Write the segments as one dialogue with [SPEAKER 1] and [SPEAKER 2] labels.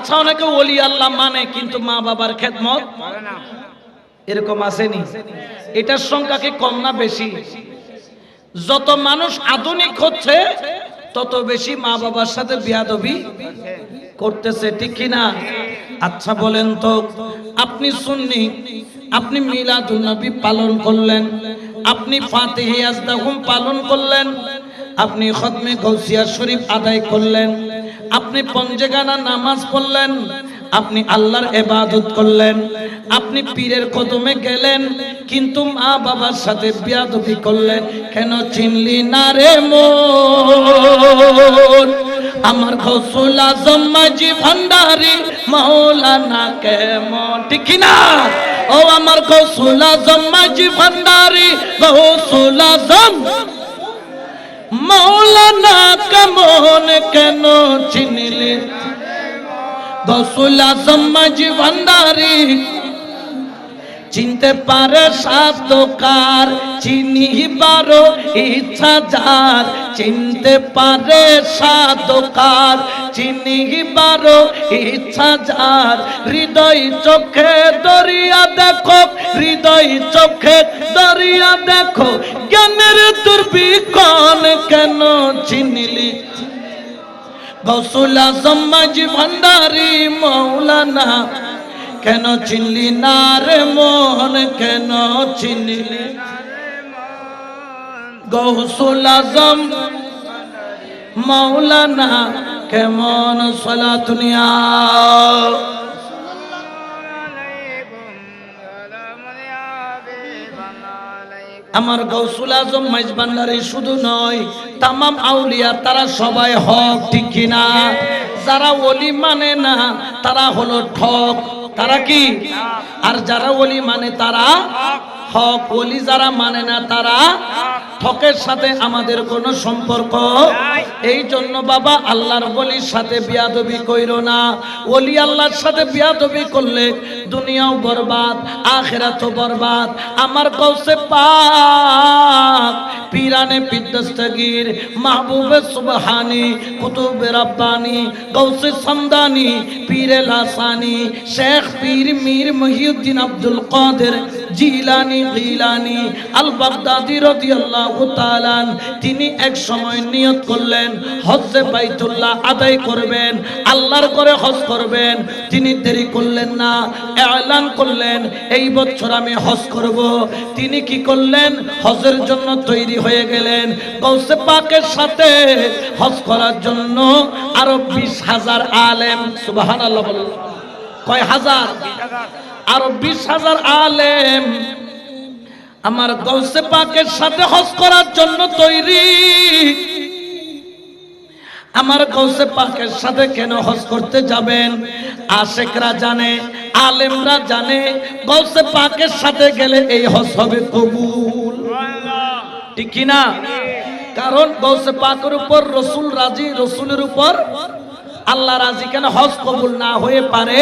[SPEAKER 1] আচ্ছা, অনেকে ওলি আল্লাহ মানে কিন্তু মা বাবার খেদমত এরকম আসেনি? এটার সংখ্যা কি কম না বেশি? যত মানুষ আধুনিক হচ্ছে তত বেশি মা বাবার সাথে বেয়াদবি করতেছে, ঠিক কিনা? আচ্ছা বলেন তো, আপনি সুন্নি, আপনি মিলাদুন নবী পালন করলেন, আপনি ফাতিহা ইয়াজদাহুম পালন করলেন, আপনি খতমে গৌসিয়া শরীফ আদায় করলেন, আপনি পঞ্জেগানা নামাজ পড়লেন, আপনি আল্লাহর ইবাদত করলেন, আপনি পীরের কদমে গেলেন, কিন্তু মা বাবার সাথে বেয়াদবি করলেন। কেন চিনলি না রে মন আমার গৌসুল আজম মাঝি ভান্ডারি মাওলানা কেমন, ঠিক না? ও আমার গৌসুল আজম মাঝি ভান্ডারি গৌসুল আজম মাওলানা কেমন, কেন চিনলি গৌসুল আজম মাঝি ভান্ডারি চিনতে পারে সাতকার চিনিবারও ইচ্ছা যার, চিনতে পারে সাতকার চিনিবারও ইচ্ছা যার, হৃদয় চোখে দরিয়া দেখো, হৃদয় চোখে দরিয়া দেখো, জ্ঞানের দুর্বিক্ষণ কেন চিনলি গৌসুল আজম মাঝি ভান্ডারি মাওলানা, কেন চিনলি না রে মন, কেন চিনলি গৌসুল আজম মাওলানা কেমন? সালাতুনিয়া আমার গৌসুল আজম মাইজ ভান্ডারি শুধু নয়, তামাম আউলিয়া তারা সবাই হক, ঠিক কিনা? যারা ওলি মানে না তারা হলো ঠক, তারা কি? আর যারা ওলি মানে তারা হক। ওলি যারা মানে না তারা ঠকের সাথে আমাদের কোনো সম্পর্ক। এই জন্য বাবা আল্লাহর ওলির সাথে বিয়াদবি কইরো না। ওলি আল্লাহর সাথে বিয়াদবি করলে দুনিয়াও বরবাদ, আখিরাতও বরবাদ। আমার গৌসে পাক পীরানে বিদ্যস্তগীর মাহবুবে সুবহানি কুতুবে রব্বানি গৌসে সমদানি পীরে লাসানি শেখ পীর মীর মহিউদ্দিন আব্দুল কাদের জিলানি গিলানি আল বাগদাদি রাদিয়াল্লাহু তাআলা, তিনি এক সময় নিয়ত করলেন হজ্জে বাইতুল্লাহ আদায় করবেন, আল্লাহর করে হজ করবেন। তিনি দেরি করলেন না, এলান করলেন এই বছর আমি হজ করব। তিনি কি করলেন? হজের জন্য তৈরি হয়ে গেলেন। গৌসে পাকের সাথে হজ করার জন্য আরো 20,000 আলেম, সুবহানাল্লাহ বলেন, কয় হাজার? আরো 20,000 আলেম আমার গৌসে পাকের সাথে হজ করার জন্য তৈরি। আমার গৌসে পাকের সাথে কেন হজ করতে যাবেন? আশেকরা জানে, আলেমরা জানে, গৌসে পাকের সাথে গেলে এই হজ হবে কবুল, ঠিক কি না? কারণ গৌসে পাকের উপর রসুল রাজি, রসুলের উপর আল্লাহ রাজি, কেন হজ কবুল না হয়ে পারে?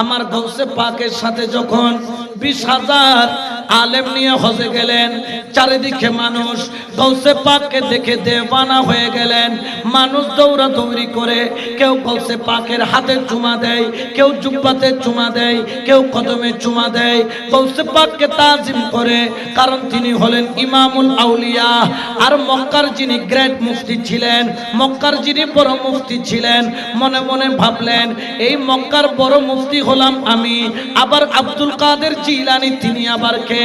[SPEAKER 1] আমার গৌসে পাকের সাথে যখন 20,000 আলেম নিয়ে হজে গেলেন, চারিদিকে মানুষ গৌসে পাককে দেখে দেওয়ানা হয়ে গেলেন। মানুষ দৌড়াদৌড়ি করে, কেউ গৌসে পাকের হাতে চুমা দেয়, কেউ জুব্বাতে চুমা দেয়, কেউ কদমে চুমা দেয়, গৌসে পাককে তাজিম করে। কারণ তিনি হলেন ইমামুল আউলিয়া। আর মক্কার যিনি গ্রেট মুফতি ছিলেন, মক্কার যিনি বড় মুফতি ছিলেন, মনে মনে ভাবলেন এই মক্কার বড় মুফতি হলাম আমি। আবার আব্দুল কাদের জিলানী তিনি আবার কে?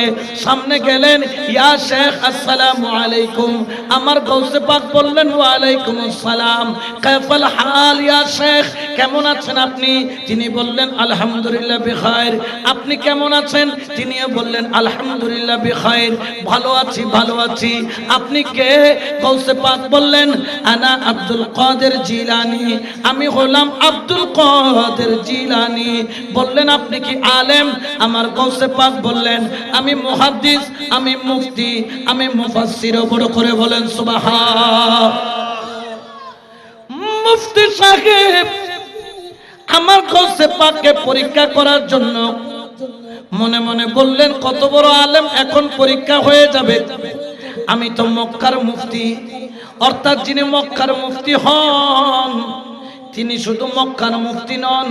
[SPEAKER 1] সামনে গেলেন, ইয়া শেখ আসসালামু আলাইকুম। আমার গৌসে পাক বললেন ওয়া আলাইকুম আসসালাম, কাইফাল হাল ইয়া শেখ, কেমন আছেন আপনি? তিনি বললেন আলহামদুলিল্লাহ বিখাইর। আপনি কেমন আছেন? তিনিও বললেন আলহামদুলিল্লাহ বিখাইর, ভালো আছি, ভালো আছি। আপনি কে? গৌসে পাক বললেন আনা আব্দুল কাদের জিলানী, আমি হলাম আব্দুল কাদের জিলানী। বললেন আপনি কি আলেম? আমার গৌসে পাক বললেন আমি মুহাদ্দিস, আমি মুফতি, আমি মুফাসসির। বড় করে বলেন সুবহান। মুফতি সাহেব আমার গৌসে পাককে পরীক্ষা করার জন্য মনে মনে বললেন কত বড় আলেম, এখন পরীক্ষা হয়ে যাবে। আমি তো মক্কার মুফতি, অর্থাৎ যিনি মক্কার মুফতি হন তিনি শুধু মক্কার মুফতি নন,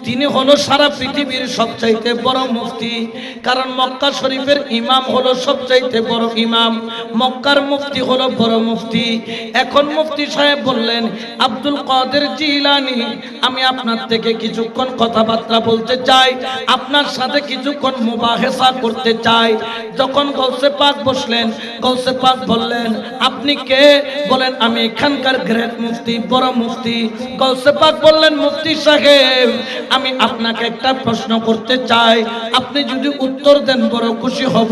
[SPEAKER 1] তিনি হলো সারা পৃথিবীর সবচাইতে বড় মুফতি। কারণ মক্কা শরীফের ইমাম হলো সবচাইতে বড় ইমাম, মক্কার মুফতি হলো বড় মুফতি। এখন মুফতি সাহেব বললেন, আব্দুল কাদের জিলানী, আমি আপনার থেকে কিছুক্ষণ কথাবার্তা বলতে চাই, আপনার সাথে কিছুক্ষণ মুবাহেসা করতে চাই। যখন গৌসে পাক বসলেন, গৌসে পাক বললেন, আপনি কে? বলেন, আমি এখানকার গ্রেট মুফতি, বড় মুফতি। গৌসে পাক বললেন, মুফতি সাহেব, আমি আপনাকে একটা প্রশ্ন করতে চাই, আপনি যদি উত্তর দেন বড় খুশি হব।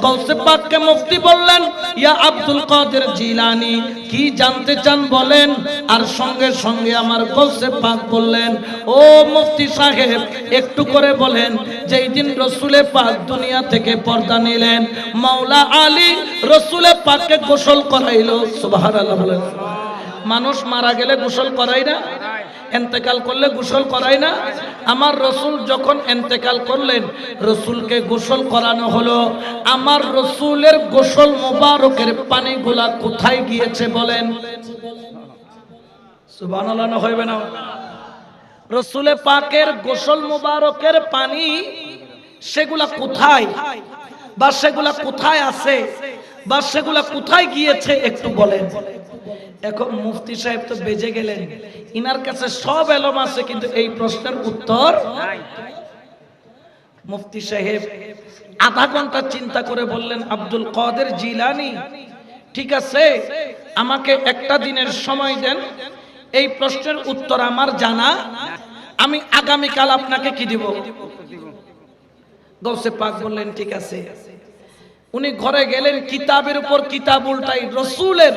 [SPEAKER 1] গৌসে পাককে মুফতি বললেন, ইয়া আব্দুল কাদের জিলানী, কি জানতে চান বলেন। আর সঙ্গে সঙ্গে আমার গৌসে পাক বললেন, ও মুফতি সাহেব, একটু করে বলেন, যেই দিন রসুলে পাক দুনিয়া থেকে পর্দা নিলেন, মাওলা আলী রসুলে পাককে গোসল করাইলো। সুবহানাল্লাহ বলেন। মানুষ মারা গেলে গোসল করাই না? এন্তেকাল করলে গোসল করাই না? আমার রসুল যখন এন্তেকাল করলেন, রসুলকে গোসল করানো হলো। আমার রসুলের গোসল মোবারকের পানিগুলা কোথায় গিয়েছে বলেন? সুবহানাল্লাহ না হইবে না? রসুলে পাকের গোসল মোবারকের পানি সেগুলা কোথায়, বা সেগুলা কোথায় আছে, বা সেগুলা কোথায় গিয়েছে একটু বলেন। এখন মুফতি সাহেব তো বেজে গেলেন, ইনার কাছে সব এলম আছে, কিন্তু এই প্রশ্নের উত্তর নাই। মুফতি সাহেব আধা ঘন্টা চিন্তা করে বললেন, আব্দুল কাদের জিলানী, ঠিক আছে, আমাকে একটা দিনের সময় দেন, এই প্রশ্নের উত্তর আমার জানা, আমি আগামীকাল আপনাকে কি দিব? গৌসে পাক বললেন, ঠিক আছে। উনি ঘরে গেলেন, কিতাবের উপর কিতাব উল্টাই, রসুলের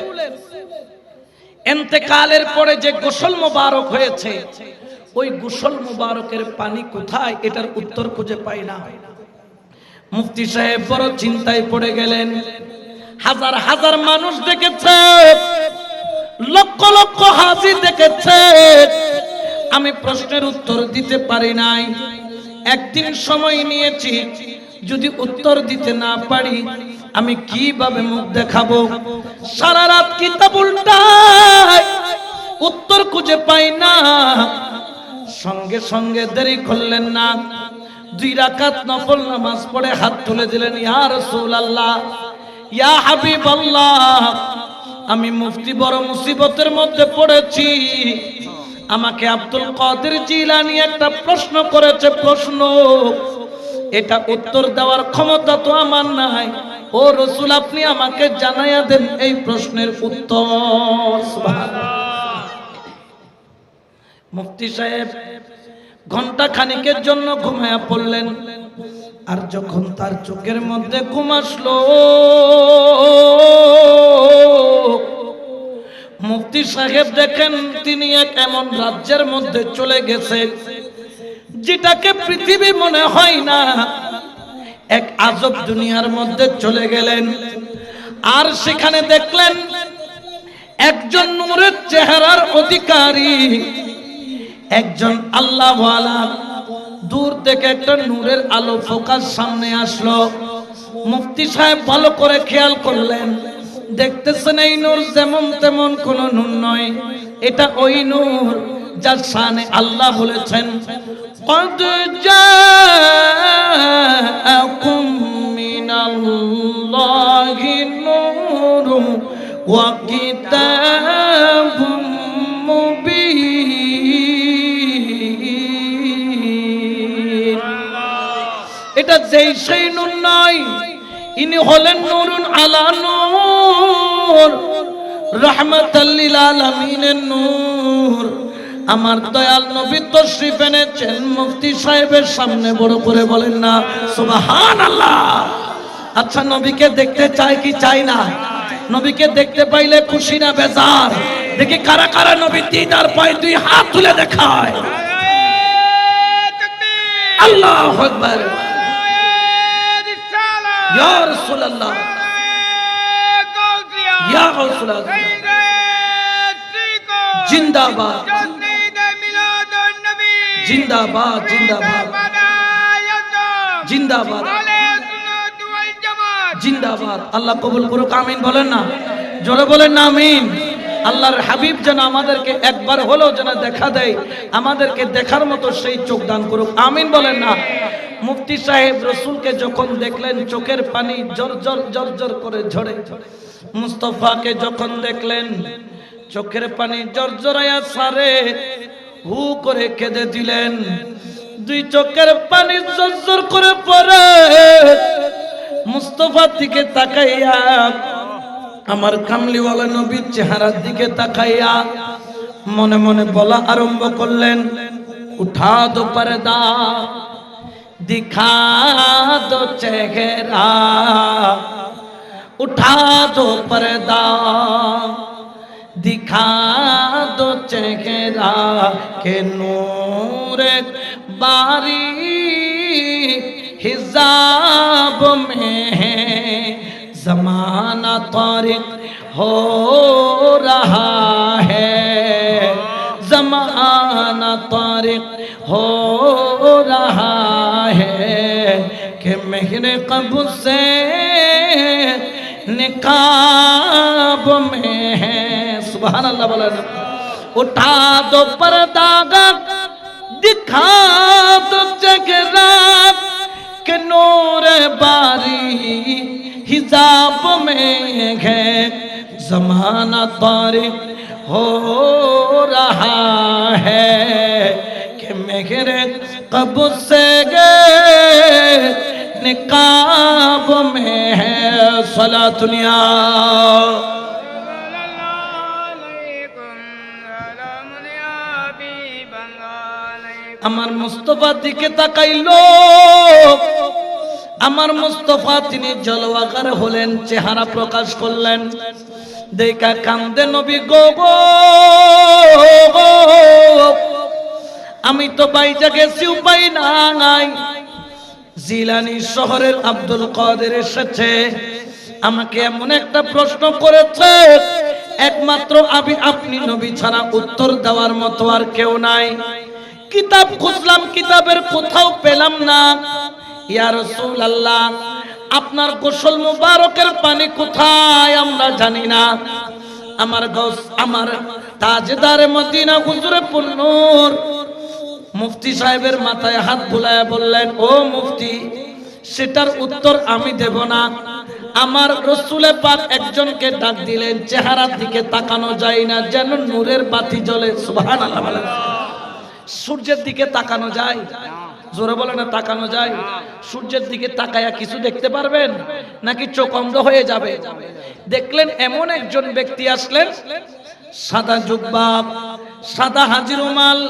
[SPEAKER 1] ইন্তেকালের পরে যে গোসল মোবারক হয়েছে, ওই গোসল মোবারকের পানি কোথায়, এটার উত্তর খুঁজে পাই না। মুফতি সাহেব বড় চিন্তায় পড়ে গেলেন। হাজার হাজার মানুষ দেখেছে, লক্ষ লক্ষ হাজি দেখেছে, আমি প্রশ্নের উত্তর দিতে পারি নাই। একদিন সময় নিয়েছি, যদি উত্তর দিতে না পারি আমি কিভাবে মুখ দেখাবো? সারা রাত কিতাব উল্টাই, উত্তর খুঁজে পাই না। সঙ্গে সঙ্গে দেরি করলেন না, 2 রাকাত নফল নামাজ পড়ে হাত তুলে দিলেন, ইয়া রাসূলুল্লাহ, ইয়া হাবিবাল্লাহ, আমি মুফতি বড় মুসিবতের মধ্যে পড়েছি, আমাকে আব্দুল কাদের জিলানী একটা প্রশ্ন করেছে, প্রশ্ন, এটা উত্তর দেওয়ার ক্ষমতা তো আমার নাই। ও রাসূল, আপনি আমাকে জানাইয়া দেন এই প্রশ্নের উত্তর। সুবহানাল্লাহ। মুফতি সাহেব ঘন্টা খানিকের জন্য ঘুমায়া পড়লেন। আর যখন তার চোখের মধ্যে ঘুম আসলো, মুফতি সাহেব দেখেন তিনি এক এমন রাজ্যের মধ্যে চলে গেছে, যেটাকে পৃথিবী মনে হয় না, এক আজব দুনিয়ার মধ্যে চলে গেলেন। আর সেখানে দেখলেন একজন নূরের চেহারার অধিকারী, একজন আল্লাহওয়ালা। দূর থেকে একটা নূরের আলো ফোকাস সামনে আসলো। মুফতি সাহেব ভালো করে খেয়াল করলেন, দেখতেছেন এই নূর যেমন তেমন কোন নূর নয়, এটা ওই নূর যার শানে আল্লাহ বলেছেন, قد جاءكم من الله نور وكتاب مبين। এটা যেই সেই নূর নয়, ইনি হলেন নূরুন আলা নূর, রাহমাতাল লিল আলামিনের নূর। আমার দয়াল নবী তশরিফ এনেছেন, মুফতি সাহেবের সামনে বড় করে বলেন না সুবহানাল্লাহ। আচ্ছা, নবীকে দেখতে চাই কি চাই না? নবীকে দেখতে পাইলে খুশি না বেজার? দেখি কারা কারা নবী দিদার পায়, 2 হাত তুলে দেখায়। আল্লাহু আকবার, ইয়া রাসূলুল্লাহ, ইয়া রাসূলুল্লাহ, জিন্দাবাদ জিন্দাবাদ জিন্দাবাদ জিন্দাবাদ জিন্দাবাদ। আল্লাহ কবুল করুক, আমিন বলেন না, জোরে বলেন না আমিন। আল্লাহর হাবিব যেন আমাদেরকে একবার হলেও যেন দেখা দেয়, আমাদেরকে দেখার মতো সেই চোখ দান করুক, আমিন বলেন না। মুফতি সাহেব রসুলকে যখন দেখলেন চোখের পানি জর জর জর জর করে ঝরে, মুস্তাফাকে যখন দেখলেন চোখের পানি জরজরায়া সারে, হু করে কেঁদে দিলেন। দুই চোখের পানি জরজর করে পড়ে মুস্তাফার দিকে তাকাইয়া, আমার কামলিওয়ালা নবীর চেহারার দিকে তাকাইয়া মনে মনে বলা আরম্ভ করলেন, উঠা দো পর্দা দিখা দো চেহারা, উঠা দো পর্দা दिखा दो चेहरा के नूर बारी हिजाब में है, जमाना तारिक हो रहा है, जमाना तारिक हो रहा है कि मेरे कब्र से निकाब में है। सुभान अल्लाह बोलें। उठा दो पर्दा दिखा दो चेहरा के नूर बारी हिजाब में है, जमाना तारिक हो रहा है कि मेरे कब्र से निकाब में है। सलातुनिया আমার মুস্তাফা দিকে তাকাইলো, আমার মুস্তাফা তিনি জলওয়াকার হলেন, চেহারা প্রকাশ করলেন, দেখা কান্দে নবী গো গো, আমি তো বাইজা গেছি উপায় নাই। জিলানি শহরের আব্দুল কাদের এসেছে, আমাকে এমন একটা প্রশ্ন করেছে, একমাত্র আপনি নবী ছাড়া উত্তর দেওয়ার মতো আর কেউ নাই। কিতাব খুঁজলাম, কিতাবের কোথাও পেলাম না। ইয়া রাসূলুল্লাহ, আপনার গোসল মুবারকের পানি কোথায় আমরা জানি না। আমার গৌস, আমার তাজদারে মদিনা হুজুরে পুন্নুর মুফতি সাহেবের মাথায় হাত বুলায় বললেন, ও মুফতি, সেটার উত্তর আমি দেব না। আমার রাসূলে পাক একজনকে ডাক দিলেন, চেহারার দিকে তাকানো যায় না, যেন নূরের বাতি জ্বলে। সুবহানাল্লাহ বলেন। সূর্যের দিকে তাকানো যায়? জোরে বলে না, তাকানো যায়? সূর্যের দিকে তাকায়া কিছু দেখতে পারবেন নাকি চোখ অন্ধ হয়ে যাবে? দেখলেন এমন একজন ব্যক্তি আসলেন, সাদা জুব্বা, সাদা হাজি রুমাল,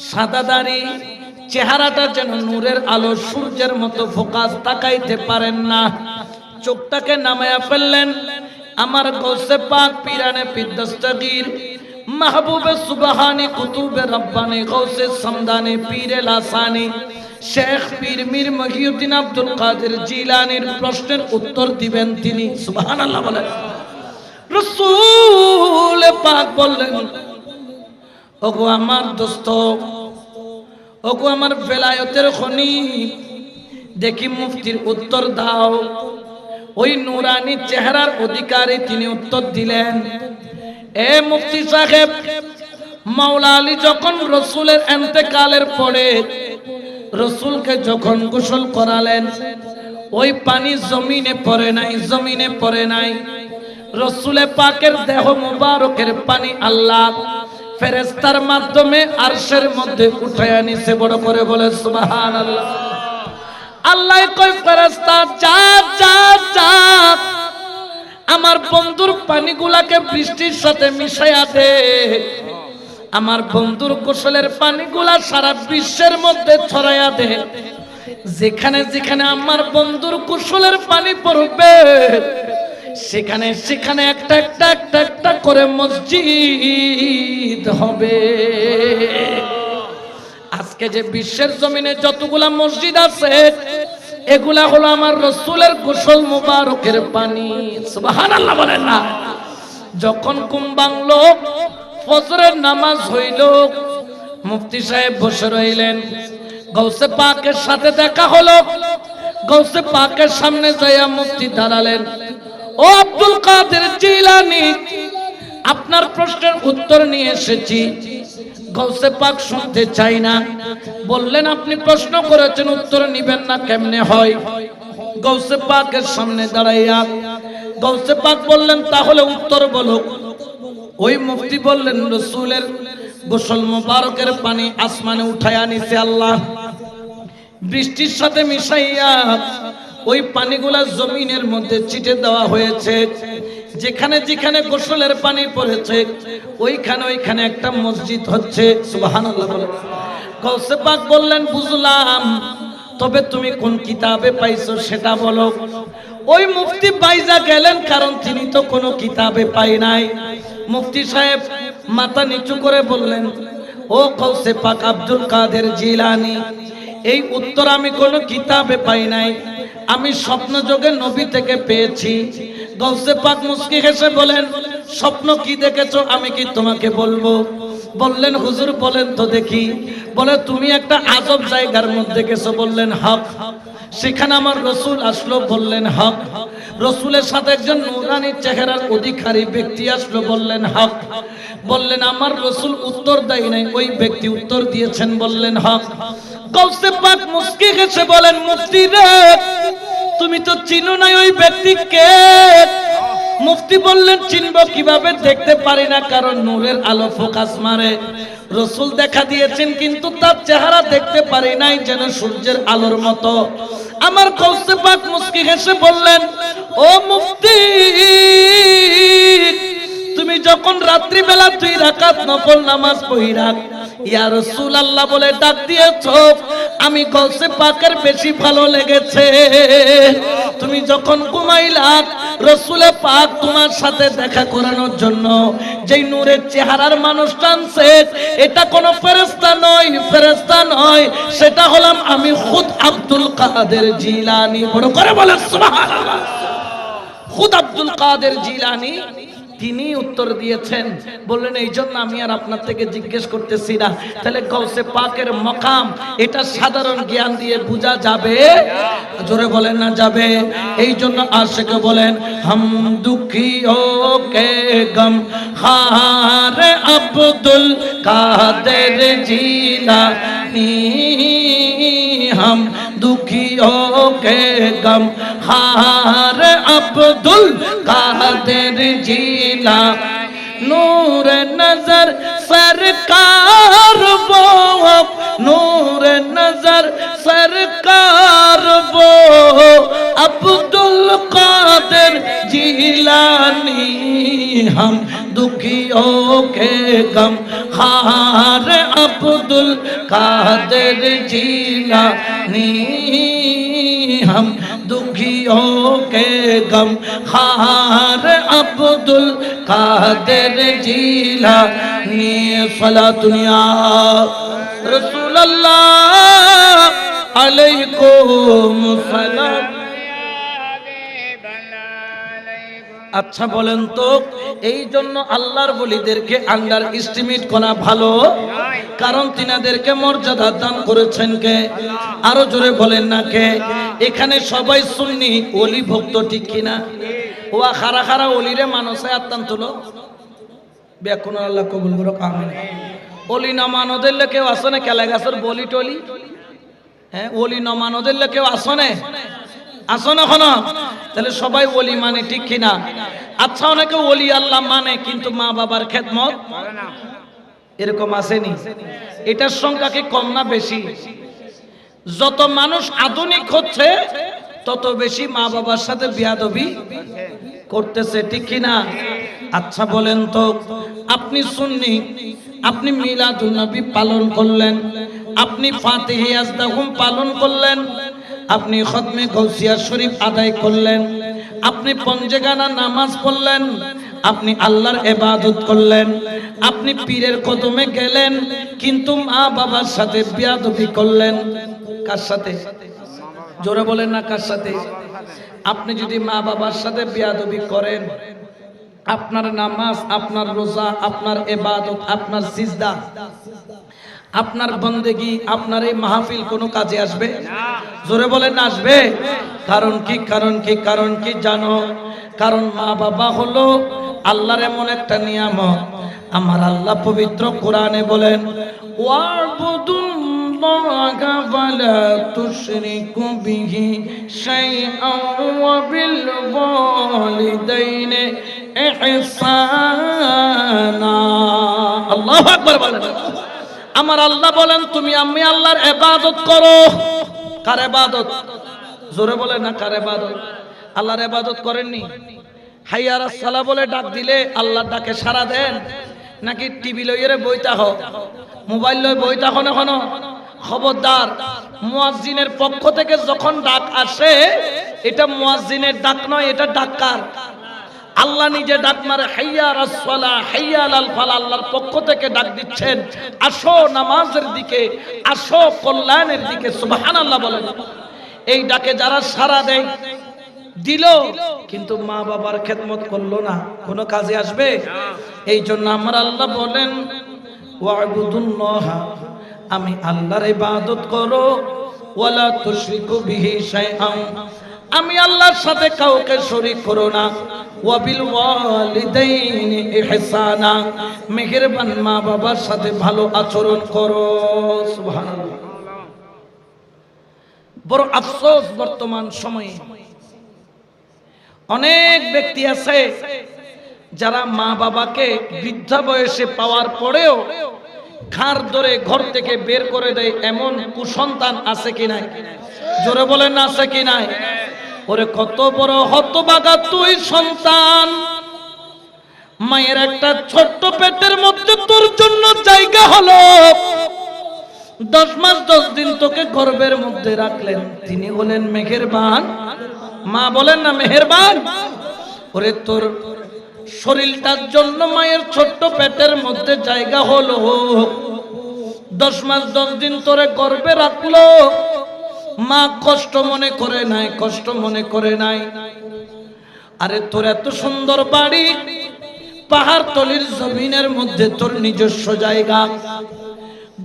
[SPEAKER 1] সাদা দাড়ি, চেহারাটা যেন নূরের আলো, সূর্যের মতো ফোকাস, তাকাইতে পারেন না। চোখটাকে নামায়া ফেললেন। আমার গৌসে পাক পিরানে পিদ্দস্তগীর महबूबे सुबहानी कुतुबे रब्बानी गौसे समदानी पीरे लासानी शेख पीर मीर महीउद्दीन अब्दुल कादिर जिलानीर प्रश्নের উত্তর দিবেন তিনি। সুবহানাল্লাহ বলেন। রাসূল পাক বললেন, ওগো আমার দোস্ত, ওগো আমার বেলায়েতের খনি, দেখি মুফতির উত্তর দাও। ওই নূরানী চেহারার অধিকারী তিনি উত্তর দিলেন, এ মুফতি সাহেব, মাওলা আলী যখন রসুলের ইন্তেকালের পরে রসুলকে যখন গোসল করালেন, ওই পানি জমিনে পড়ে নাই, জমিনে পড়ে নাই। রসুলে পাকের দেহ মুবারকের পানি আল্লাহ ফেরেশতার মাধ্যমে আরশের মধ্যে উঠায়া নিছে। বড় করে বলে সুবহানাল্লাহ। আল্লাহ কয়, ফেরেশতা যা যা যা, আমার বন্ধুর পানিগুলাকে বৃষ্টির সাথে মিশাইয়া দে। আমার বন্ধুর গোসলের পানিগুলা সারা বিশ্বের মধ্যে ছড়াইয়া দে। যেখানে যেখানে আমার বন্ধুর গোসলের পানি পড়বে, সেখানে সেখানে একটা একটা একটা একটা করে মসজিদ হবে। আজকে যে বিশ্বের জমিনে যতগুলা মসজিদ আছে, এগুলা হলো আমার রাসূলের গোসল মুবারকের পানি। সুবহানাল্লাহ বলেন না। যখন ঘুম ভাঙলো, ফজরের নামাজ হইল, মুফতি সাহেব বসে রইলেন। গৌসে পাকের সাথে দেখা হলো। গৌসে পাকের সামনে যাইয়া মুফতি দাঁড়ালেন, ও আব্দুল কাদের জিলানী, আপনার প্রশ্নের উত্তর নিয়ে এসেছি, গৌসে পাক শুনতে চাই না। বললেন আপনি প্রশ্ন করেছেন, উত্তর নিবেন না, কেমনে হয়? গৌসে পাকের সামনে দাঁড়াইয়া গৌসে পাক বললেন তাহলে উত্তর বলো। ওই মুফতি বললেন রাসূলের গোসল মোবারকের পানি আসমানে উঠায়া নিছে আল্লাহ, বৃষ্টির সাথে মিশাইয়া ওই পানিগুলা জমিনের মধ্যে ছিটে দেওয়া হয়েছে। যেখানে যেখানে গোসলের পানি পড়েছে ওইখানে ওইখানে একটা মসজিদ হচ্ছে। সুবহানাল্লাহ বলে। গৌসে পাক বললেন বুঝলাম, তবে তুমি কোন কিতাবে পাইছো সেটা বলো। ওই মুফতি বাইজা গেলেন, কারণ তিনি তো কোনো কিতাবে পাই নাই। মুফতি সাহেব মাথা নিচু করে বললেন, ও গৌসে পাক আব্দুল কাদের জিলানী, এই উত্তর আমি কোনো কিতাবে পাই নাই, আমি স্বপ্ন যোগে নবী থেকে পেয়েছি। গৌসে পাক মুস্কি হেসে বলেন, স্বপ্ন কি দেখেছো আমি কি তোমাকে বলবো? বললেন হুজুর বলেন তো দেখি। বলে তুমি একটা আজব জায়গার মধ্যে গেছো। বললেন হক। সেখানে আমার রসুল আসলো। বললেন হক। রসুলের সাথে একজন নূরানী চেহারার অধিকারী ব্যক্তি আসলো। বললেন হক। বললেন আমার রসুল উত্তর দেয় নাই, ওই ব্যক্তি উত্তর দিয়েছেন। বললেন হক। গৌসে পাক মুস্কি হেসে বলেন, মুফতি রে তুমি তো চিনো না ওই ব্যক্তিকে। মুফতি বললেন চিনব কিভাবে? দেখতে পারি না, কারণ নূরের আলো ফোকাস মারে। রসুল দেখা দিয়েছেন কিন্তু তার চেহারা দেখতে পারি নাই, যেন সূর্যের আলোর মতো। আমার গৌসে পাক মুস্কি হেসে বললেন, ও মুফতি তুমি যখন রাত্রিবেলা 2 রাকাত নফল নামাজ পড়িরা ইয়া রাসূলুল্লাহ বলে ডাক দিয়েছো, আমি গৌসে পাকের বেশি ভালো লেগেছে। তুমি যখন ঘুমাইলা রাসূলে পাক তোমার সাথে দেখা করানোর জন্য যেই নূরের চেহারার মানুষ টানছে, এটা কোনো ফেরেশতা নয়, ফেরেশতা নয়, সেটা হলাম আমি খুদ আব্দুল কাদের জিলানী। বড় করে বলেন সুবহানাল্লাহ। খুদ আব্দুল কাদের জিলানী তিনি উত্তর দিয়েছেন। বললেন এই জন্য আমি আর আপনার থেকে জিজ্ঞেস করতেছি না। তাহলে গৌসে পাকের মকাম এটা সাধারণ জ্ঞান দিয়ে বোঝা যাবে? জোরে বলেন না যাবে। এই জন্য আশিক বলেন, হাম দুঃখিও কে গম হার আব্দুল কাদের জিলানী, हम दुखियों के गम हार अब्दुल कादिर जिला, नूर नजर सरकार वो, नूर नजर सरकार वो अब्दुल कादिर जिलानी, हम दुखियों के गम हार अब्दुल कादिर जिलानी, हम दुखियों के गम हार अब्दुल कादिर जिलानी। सलातुनिया रसूलुल्लाह अलैकुम सलाम। আচ্ছা বলেন তো, এই জন্য আল্লাহর ওলিদেরকে আন্ডার এস্টিমেট করা ভালো, কারণ তিনাদেরকে মর্যাদা দান করেছেন কে? আরো জোরে বলেন না কে? এখানে সবাই সুন্নি ওলি ভক্ত, ঠিক কিনা? ওয়া খারা খারা ওলিরে মানুষে আত্মান তুলো বেকুন আল্লাহ কবুল করো আমিন। ওলি না মানদের কেউ আসনে কেলা গাছের বলি টলি, হ্যাঁ ওলি না মানদের কেউ আসনে আসন এখন? তাহলে সবাই ওলি মানে, ঠিক কিনা? আচ্ছা অনেকে ওলি আল্লাহ মানে কিন্তু মা বাবার খেদমত এরকম আসেনি। এটার সংখ্যা কি কম না বেশি? যত মানুষ আধুনিক হচ্ছে তত বেশি মা বাবার সাথে বিয়াদবি করতেছে, ঠিক কিনা? আচ্ছা বলেন তো, আপনি সুন্নি, আপনি মিলাদুন নবী পালন করলেন, আপনি ফাতিহা ইয়াজদাহুম পালন করলেন, আপনি খতমে গৌসিয়া শরীফ আদায় করলেন, আপনি পঞ্জেগানা নামাজ পড়লেন, আপনি আল্লাহর ইবাদত করলেন, আপনি পীরের কদমে গেলেন, কিন্তু মা বাবার সাথে বিয়াদবি করলেন। কার সাথে? জোরে বলেন না কার সাথে? আপনি যদি মা বাবার সাথে বিয়াদবি করেন, আপনার নামাজ, আপনার রোজা, আপনার ইবাদত, আপনার সিজদা, আপনার বন্দেগি, আপনার এই মাহফিল কোনো কাজে আসবে? জোরে বলেন না আসবে? কারণ কি? কারণ কি? কারণ কি জানো? কারণ মা বাবা হলো আল্লাহর এমন একটা নিয়ামত আমার আল্লাহ পবিত্র কোরআনে বলেন ওয়াবুদুল্লাহা ওয়ালা তুশরিকু বিহি শাইআন ওয়া বিল ওয়ালিদাইনি ইহসানা। আল্লাহু আকবার বলেন। আমার আল্লাহ বলেন তুমি আমি আল্লাহর ইবাদত করো। কার ইবাদত? জোরে বলেন না কার ইবাদত? আল্লাহর ইবাদত করেননি? হাইয়া আলাস সালাহ বলে ডাক দিলে আল্লাহর ডাকে সাড়া দেন, নাকি টিভি লইয়ে বইতা হো, মোবাইল লই বইতা হন? এখনো খবরদার, মুয়াজ্জিনের পক্ষ থেকে যখন ডাক আসে এটা মুয়াজ্জিনের ডাক নয়, এটা ডাক কার? আল্লাহ নিজে ডাক মারে, হাইয়া আলাস সালাহ হাইয়া আলাল ফালাহ। আল্লাহর পক্ষ থেকে ডাক দিচ্ছেন, আসো নামাজের দিকে, আসো কল্যাণের দিকে। সুবহানাল্লাহ বলেন। এই ডাকে যারা সাড়া দেয় দিল কিন্তু মা বাবার খেদমত করলো না, কোনো কাজে আসবে? এই জন্য আমার আল্লাহ বলেন ওয়াবুদুল্লাহ, আমি আল্লাহর ইবাদত করো, ওয়ালা তুশরিকু বিহি শাইআন, আমি আল্লাহর সাথে কাউকে শরীক করো না, ওয়া বিল ওয়ালিদাইনি ইহসানা, মেহেরবান মা বাবার সাথে ভালো আচরণ করো। সুবহানাল্লাহ। বড় আফসোস, বর্তমান সময়ে অনেক ব্যক্তি আছে যারা মা বাবাকে বৃদ্ধা বয়সে পাওয়ার পরেও ঘাড় ধরে ঘর থেকে বের করে দেয়, এমন কুসন্তান আছে কি নাই? জোরে বলেন না আছে কি নাই? ওরে কত বড় হতভাগা তুই সন্তান, মায়ের একটা ছোট্ট পেটের মধ্যে তোর জন্য জায়গা হলো, 10 মাস 10 দিন তোকে গর্ভের মধ্যে রাখলেন, তিনি হলেন মেহেরবান মা। বলেন না মেহেরবান? ওরে তোর শরীরটার জন্য মায়ের ছোট্ট পেটের মধ্যে জায়গা হলো, 10 মাস 10 দিন তোরে গর্ভে রাখলো, মা কষ্ট মনে করে নাই, কষ্ট মনে করে নাই। আরে তোর এত সুন্দর বাড়ি, পাহাড়তলির জমিনের মধ্যে তোর নিজস্ব জায়গা,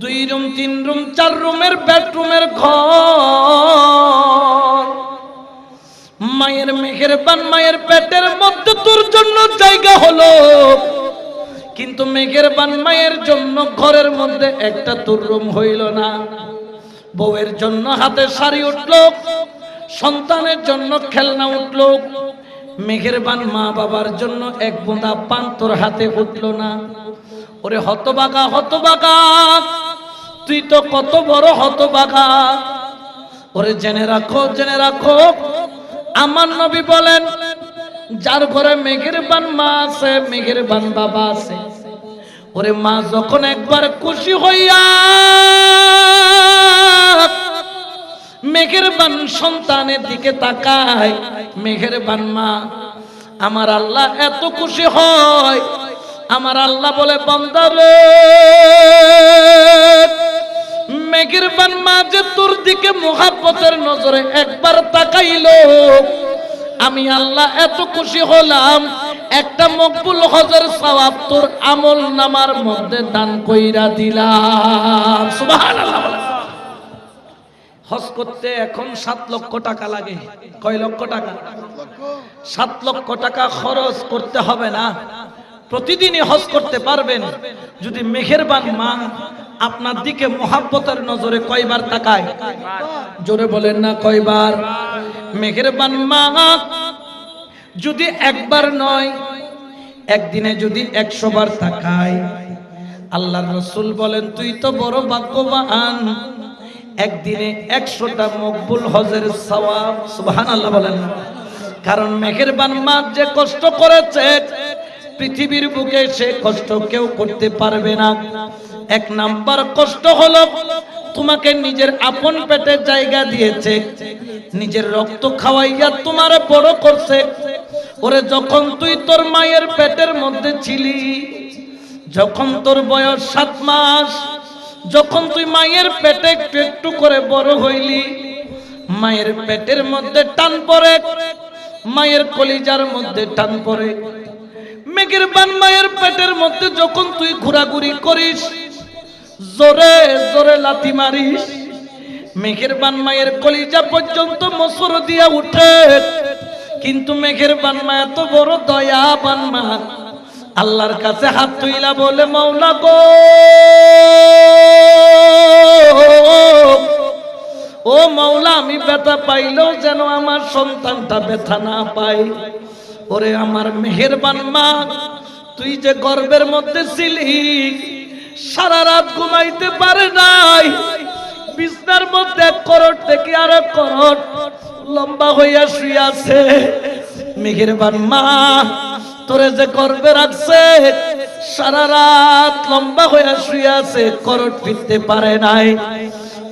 [SPEAKER 1] 2 রুম 3 রুম 4 রুমের বেডরুমের ঘর, মায়ের মেহেরবান মায়ের পেটের মধ্যে তোর জন্য জায়গা হলো, কিন্তু মেহেরবান মায়ের জন্য ঘরের মধ্যে একটা তোর রুম হইল না। বউয়ের জন্য হাতে শাড়ি উঠলো, সন্তানের জন্য খেলনা উঠলো, মেহেরবান মা বাবার জন্য এক বোঁদা পান তোর হাতে উঠলো না। ওরে হতভাগা, হতভাগা, তুই তো কত বড় হতভাগা। ওরে জেনে রাখো, জেনে রাখো, আমার নবী বলেন যার ঘরে মেহেরবান মা আছে, মেহেরবান বাবা আছে, ওরে মা যখন একবার খুশি হইয়া মেহেরবান সন্তানের দিকে তাকায়, মেহেরবান মা, আমার আল্লাহ এত খুশি হয়, আমার আল্লাহ বলে বান্দা রে, মেহেরবান মা যে তোর দিকে মুহাব্বতের নজরে একবার তাকাইলো, আমি আল্লাহ এত খুশি হলাম, একটা মকবুল হজের সওয়াব তোর আমল নামার মধ্যে দান কইরা দিলাম। সুবহানাল্লাহ। হজ করতে এখন 7 লক্ষ টাকা লাগে। কয় লক্ষ টাকা? 7 লক্ষ টাকা খরচ করতে হবে না, প্রতিদিনই হজ করতে পারবেন যদি মেহেরবান মা আপনার দিকে মুহাব্বতের নজরে কয়বার তাকায়? জোরে বলেন না কয়বার? মেহেরবান মা যদি একবার নয়, একদিনে যদি 100 বার তাকায়, আল্লাহর রাসূল বলেন তুই তো বড় ভাগ্যবান, একদিনে 100টা মকবুল হজের সওয়াব। সুবহানাল্লাহ বলেন। কারণ মেহেরবান মা যে কষ্ট করেছে পৃথিবীর বুকে সে কষ্ট কেউ করতে পারবে না। 1 নাম্বার কষ্ট হলো তোমাকে নিজের আপন পেটে জায়গা দিয়েছে, নিজের রক্ত খাওয়াইয়া তোমারে বড় করছে। ওরে যখন তুই তোর মায়ের পেটের মধ্যে ছিলি, যখন তোর বয়স 7 মাস, যখন তুই মায়ের পেটে একটু একটু করে বড় হইলি, মায়ের পেটের মধ্যে টান পড়ে, মায়ের কলিজার মধ্যে টান পড়ে, মেহেরবান মায়ের পেটের মধ্যে যখন তুই ঘোরাঘুরি করিস, জোরে জোরে লাথি মারিস, মেহেরবান মায়ের কলিজা পর্যন্ত মোচড় দিয়া উঠে। কিন্তু মেহেরবান মা এত বড় দয়াবান মা, আল্লাহর কাছে হাত তুইলা বলে মাওলা গো, ও মাওলা, আমি ব্যথা পাইলেও যেন আমার সন্তানটা ব্যথা না পায়। ওরে আমার মেহেরবান মা, তুই যে গর্ভের মধ্যে ছিলি, সারা রাত ঘুমাইতে পারে নাই, বিছনার মধ্যে করোট থেকে আর করোট লম্বা হইয়া শুয়ে আছে। মেহেরবান মা, তোরে যে গর্ভে রাখছে, সারা রাত লম্বা হইয়া শুয়ে আছে, করোট ফিরতে পারে নাই।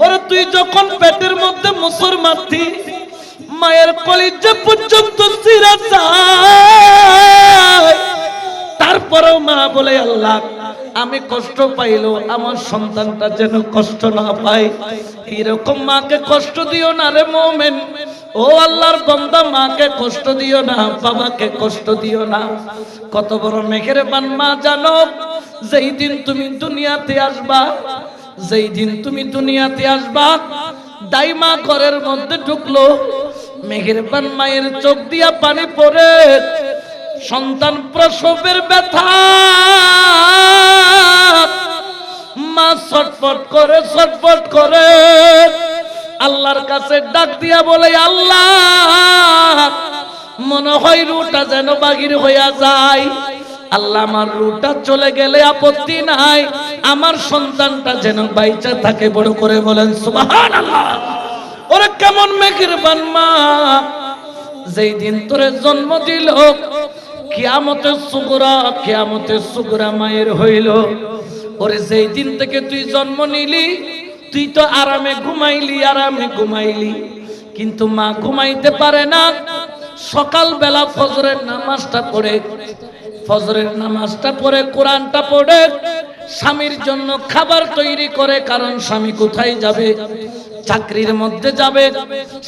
[SPEAKER 1] ওরে তুই যখন পেটের মধ্যে মুসর মারতি, মায়ের কলিজা পর্যন্ত চিরা যায়, তারপরেও মা বলে আল্লাহ আমি কষ্ট পাইলো আমার সন্তানটা যেন কষ্ট না পায়। এরকম মাকে কষ্ট দিও না রে মুমিন। ও আল্লাহর বান্দা, মাকে কষ্ট দিও না, বাবাকে কষ্ট দিও না। কত বড় মেহেরবান মা জানো, যেই দিন তুমি দুনিয়াতে আসবা, যেই দিন তুমি দুনিয়াতে আসবা, দাইমা ঘরের মধ্যে ঢুকলো, মেহেরবান মায়ের চোখ দিয়া পানি পড়ে, সন্তান প্রসবের ব্যথা, মা ছটফট করে ছটফট করে আল্লাহর কাছে ডাক দিয়া বলে আল্লাহ, মনে হয় রুটা যেন বাগির হইয়া যায়। আল্লাহ, আমার রুটা চলে গেলে আপত্তি নাই, আমার সন্তানটা যেন বাইচা থাকে। বড় করে বলেন সুবহানাল্লাহ। ওরে কেমন মেহেরবান মা, যেই দিন তোরে জন্ম দিল, কিয়ামতের সুগরা, কিয়ামতের সুগরা মায়ের হইল। ওরে যেই দিন থেকে তুই জন্ম নিলি, তুই তো আরামে ঘুমাইলি, আরামে ঘুমাইলি, কিন্তু মা ঘুমাইতে পারে না। সকালবেলা ফজরের নামাজটা পড়ে, ফজরের নামাজটা পড়ে, কোরআনটা পড়ে, স্বামীর জন্য খাবার তৈরি করে। কারণ স্বামী কোথায় যাবে? চাকরির মধ্যে যাবে।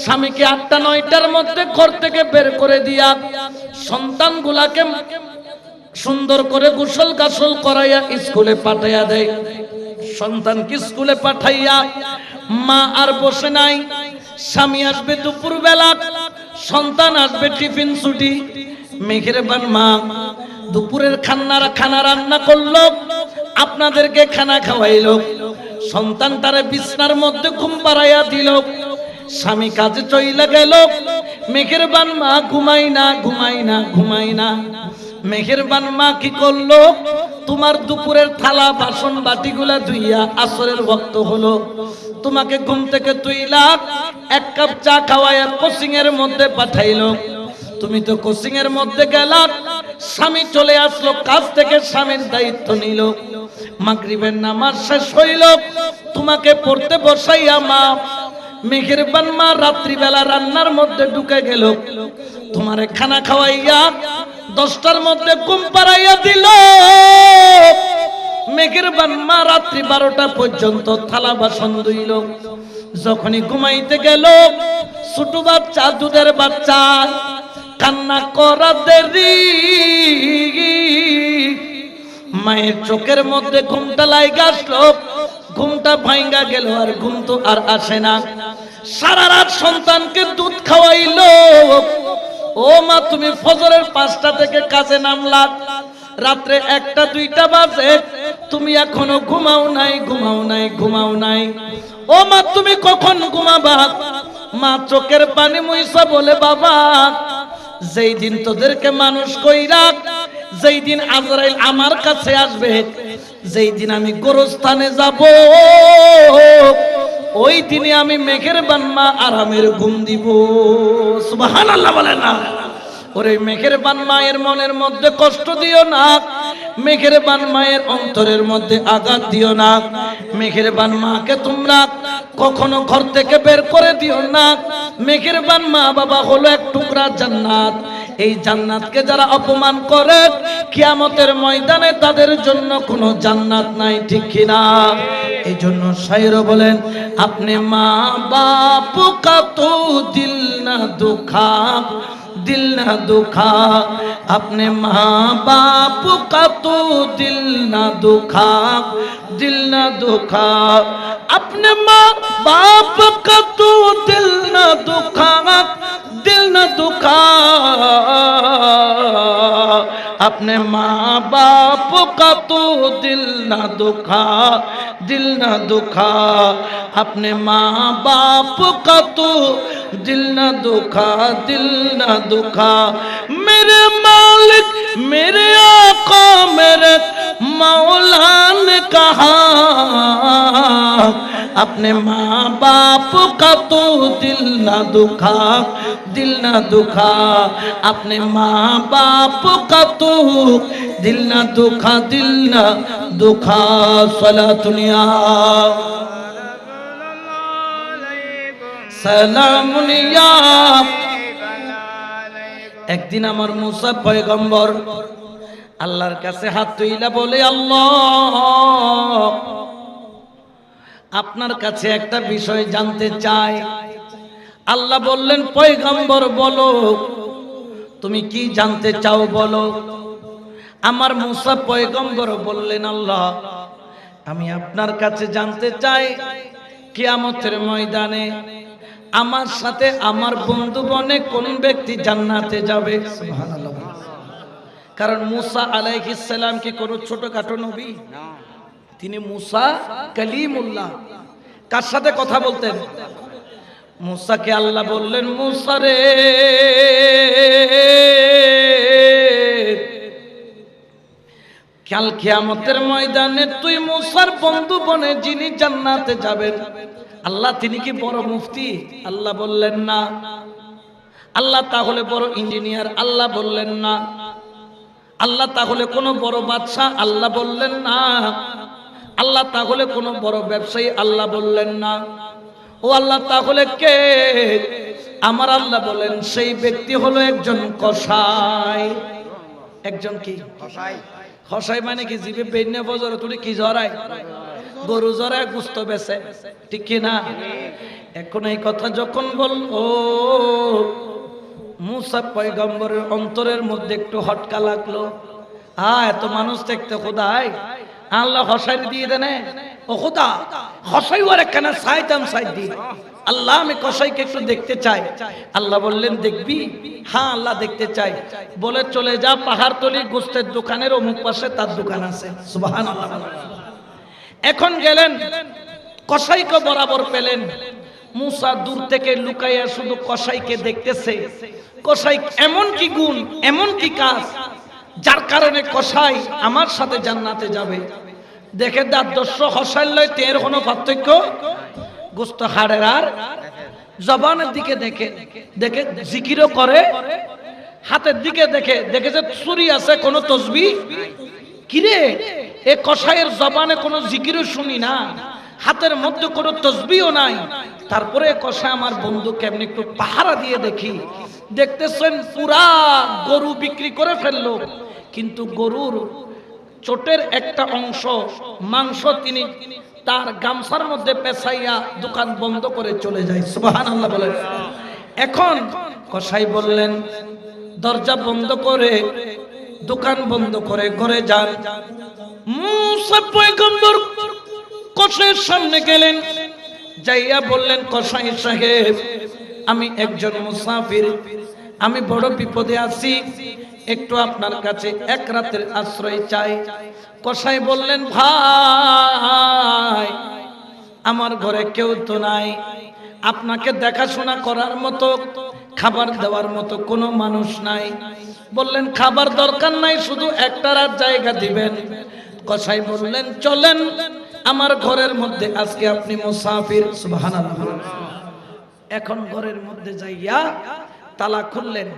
[SPEAKER 1] স্বামীকে ৮টা-৯টার মধ্যে ঘর থেকে বের করে দিয়া সন্তানগুলাকে সুন্দর করে গোসল গাসল করাইয়া স্কুলে পাঠাইয়া দেয়। সন্তানকে স্কুলে পাঠাইয়া মা আর বসে নাই। স্বামী আসবে দুপুর বেলা, সন্তান আসবে টিফিন ছুটি। মেহেরবান মা দুপুরের খানা রান্না করলো, আপনাদেরকে খানা খাওয়াইলো, সন্তানটারে বিছনার মধ্যে ঘুম পাড়াইয়া দিল। স্বামী কাজে চইলা গেল, মেহেরবান মা ঘুমাই না, ঘুমাই না, ঘুমাই না। মেহেরবান মা কি করলো? তোমার দুপুরের থালা বাসন বাটিগুলা ধুইয়া আসরের ওয়াক্ত হলো, তোমাকে ঘুম থেকে তুইলা 1 কাপ চা খাওয়াইয়া কোচিং এর মধ্যে পাঠাইলো। তুমি তো কোচিং এর মধ্যে গেলা, স্বামী চলে আসলো কাজ থেকে, স্বামীর দায়িত্ব নিল। মাগরিবের নামাজ শেষ হইল, তোমাকে পড়তে বসাইয়া মা, মেহেরবান মা রাত্রিবেলা রান্নার মধ্যে ঢুকে গেল, তোমারে খানা খাওয়াইয়া 10টার মধ্যে ঘুম পাড়াইয়া দিল। মেহেরবান মা রাত্রি 12টা পর্যন্ত থালা বাসন ধুইল। যখনই ঘুমাইতে গেল, ছোট বাচ্চা, দুধের বাচ্চা, কান্না করা দেরি, মায়ের চোখের মধ্যে ঘুমটা লাইগা আসলো, ঘুমটা ভাঙ্গা গেল, আর ঘুম তো আর আসে না। সারা রাত সন্তানকে দুধ খাওয়াইলো। ও মা, তুমি ফজরের 5টা থেকে কাজে নামলা, রাত্রে 1টা-2টা বাজে, তুমি এখনো ঘুমাও নাই, ঘুমাও নাই, ঘুমাও নাই। ও মা, তুমি কখন ঘুমাবা? মা চোখের পানি মুইসা বলে, বাবা, যেই দিন তোদেরকে মানুষ কইরা, যেই দিন আজরাইল আমার কাছে আসবে, যেই দিন আমি গোরস্থানে যাব, ওই দিনে আমি মেহেরবান মা আরামের ঘুম দিব। সুবহানাল্লাহ বলে না। ওরে মেহেরবান মায়ের মনের মধ্যে কষ্ট দিও না, মেহেরবান মায়ের অন্তরের মধ্যে আঘাত দিও না। মেহেরবান মাকে তোমরা কখনো ঘর থেকে বের করে দিও না। মেহেরবান মা বাবা হলো এক টুকরা জান্নাত। এই জান্নাতকে যারা অপমান করে, কিয়ামতের ময়দানে তাদের জন্য কোনো জান্নাত নাই, ঠিক কিনা? এই জন্য শায়র বলেন, আপনি মা বাপ কা তো দিল না দুখা, दिल न दुखा, अपने माँ बाप का तो दिल न दुखा, दिल न दुखा, अपने माँ बाप का तो दिल न दुखा, दिल न दुखा, अपने माँ बाप का तो दिल ना दुखा, दिल ना दुखा, अपने माँ बाप का तो दिल ना दुखा, दिल ना दुखा। मेरे मालिक मेरे आका मेरे मौला ने कहा, अपने माँ बाप का तो दिल ना दुखा, दिल ना दुखा, अपने माँ बाप का तो दिल ना दुखा, दिल ना दुखा। सलातुनिया সালামুনিয়া। একদিন আমার মুসা পয়গম্বর আল্লাহর কাছে হাত তুইলা বলে, আল্লাহ আপনার কাছে একটা বিষয় জানতে চাই। আল্লাহ বললেন, পয়গম্বর বলো, তুমি কি জানতে চাও বলো। আমার মুসা পয়গম্বর বললেন, আল্লাহ আমি আপনার কাছে জানতে চাই কিয়ামতের ময়দানে আমার সাথে আমার বন্ধু বনে কোন ব্যক্তি জান্নাতে যাবে। সুবহানাল্লাহ। কারণ মুসা আলাইহিস সালাম কি কোনো ছোটখাটো নবী? তিনি মুসা কালিমুল্লাহ। কার সাথে কথা বলতেন? মুসাকে আল্লাহ বললেন, মুসা রে কাল কিয়ামতের ময়দানে তুই মুসার বন্ধু বনে যিনি জান্নাতে যাবেন, আল্লাহ তিনি কি বড় মুফতি? আল্লাহ বললেন না। আল্লাহ তাহলে বড় ইঞ্জিনিয়ার? আল্লাহ বললেন না। আল্লাহ তাহলে কোনো বড় বাদশা? আল্লাহ বললেন না। আল্লাহ তাহলে কোনো বড় ব্যবসায়ী? আল্লাহ বললেন না। ও আল্লাহ তাহলে কে? আমার আল্লাহ বলেন সেই ব্যক্তি হলো একজন কসাই। একজন কি? কসাই। কসাই মানে কি? জিভে বেইনে বজরে তুলে কি জড়ায়? গরু জড়ায় গোশত বেচে, ঠিক কি না? এখন এই কথা যখন বললো, মুসা পয়গম্বরের অন্তরের মধ্যে একটু হটকা লাগলো। এত মানুষ দেখতে খোদাই আল্লাহ হসাই দিয়ে দেনে। ও খোদা, হসাই ওর একখানা সাইতাম সাইড দিয়ে, আল্লাহ আমি কসাইকে একটু দেখতে চাই। আল্লাহ বললেন, দেখবি? হ্যাঁ আল্লাহ দেখতে চাই। বলে চলে যা পাহাড়তলি গোস্তের দোকানের অমুক পাশে তার দোকান আছে। সুবহানাল্লাহ। এখন গেলেন, কসাইকে বরাবর পেলেন। মুসা দূর থেকে লুকাইয়া শুধু কসাইকে দেখতেছে। কসাই এমন কি গুণ, এমন কি কাজ যার কারণে কসাই আমার সাথে জান্নাতে যাবে। দেখে দাদর্শ হসাইল লয় তের কোনো পার্থক্য গোস্ত হাড়ের আর জবানের দিকে দেখে দেখে জিকিরও করে, হাতের দিকে দেখে দেখে যে ছুরি আছে কোনো তসবিহ কিরে এ কসাইয়ের জবানে কোনো জিকিরও শুনি না, হাতের মধ্যে কোনো তসবিহও নাই। তারপরে কসাই আমার বন্ধু কেমনি একটু পাহারা দিয়ে দেখি। দেখতেছেন পুরা গরু বিক্রি করে ফেললো, কিন্তু গরুর চোটের একটা অংশ মাংস তিনি তার গামছার মধ্যে পেছাইয়া দোকান বন্ধ করে চলে যায়। সুবহানাল্লাহ বলেন। এখন কসাই বললেন, দরজা বন্ধ করে দোকান বন্ধ করে ঘরে যান। মুসা পয়গম্বর কসাইয়ের সামনে গেলেন, যাইয়া বললেন, কসাই সাহেব আমি একজন মুসাফির, আমি বড় বিপদে আছি, একটু আপনার কাছে এক রাতের আশ্রয় চাই। কসাই বললেন, ভাই আমার ঘরে কেউ তো নাই, আপনাকে দেখাশোনা করার মতো খাবার দেওয়ার মতো কোনো মানুষ নাই। বললেন, খাবার দরকার নাই, শুধু একটা রাত জায়গা দিবেন। কসাই বললেন, চলেন আমার ঘরের মধ্যে, আজকে আপনি মুসাফির। সুবহানাল্লাহ। এখন ঘরের মধ্যে যাইয়া তালা খুললেন,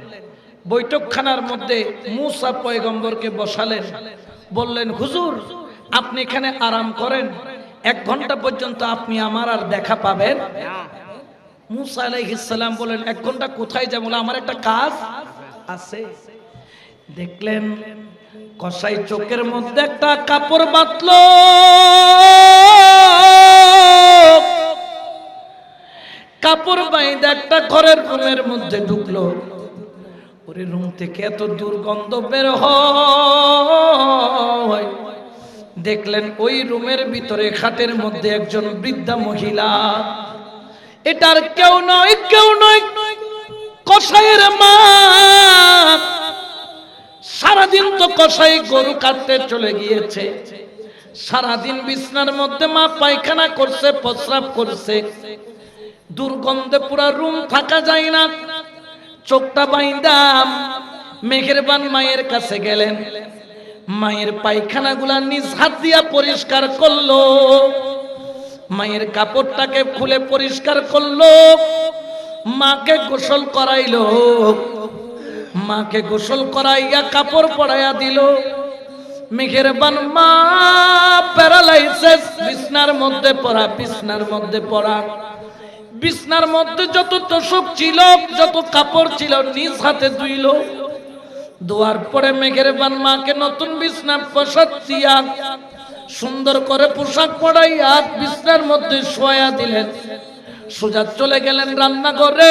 [SPEAKER 1] বৈঠকখানার মধ্যে মুসা পয়গম্বরকে বসালেন। বললেন, হুজুর আপনি এখানে আরাম করেন, 1 ঘন্টা পর্যন্ত আপনি আমার আর দেখা পাবেন। মুসা আলাইহিস সালাম বলেন, 1 ঘন্টা কোথায় যাবো, আমার একটা কাজ আছে। দেখলেন কসাই চোখের মধ্যে একটা কাপড় বাঁধলো, কাপড় বাইন্ধে একটা ঘরের রুমের মধ্যে ঢুকলো। ওরে রুম থেকে এত দুর্গন্ধ বের হয়। দেখলেন ওই রুমের ভিতরে খাটের মধ্যে একজন বৃদ্ধা মহিলা, এটার কেউ নয়, কেউ নয়, কসাইয়ের মা। সারাদিন তো কসাই গরু কাটতে চলে গিয়েছে, সারাদিন বিছনার মধ্যে মা পায়খানা করছে, প্রস্রাব করছে, দুর্গন্ধে পুরা রুম থাকা যায় না। চোখটা বাইন্দা মেহেরবান মায়ের কাছে গেলেন, মায়ের পায়খানাগুলা নিজ হাত দিয়া পরিষ্কার করলো, মায়ের কাপড়টাকে খুলে পরিষ্কার করলো, মাকে গোসল করাইলো, মাকে গোসল করাইয়া কাপড় পরাইয়া দিল। মেহেরবান মা প্যারালাইসিস, বিছনার মধ্যে পড়া, বিছনার মধ্যে পড়া, বিছনার মধ্যে যত তোষক ছিল, যত কাপড় ছিল নিজ হাতে ধুইল। ধোয়ার পরে মেহেরবান মাকে নতুন বিছনা পোশাক দিয়া সুন্দর করে পোশাক পরাইয়া বিছনার মধ্যে শোয়া দিলেন। সোজা চলে গেলেন রান্নাঘরে,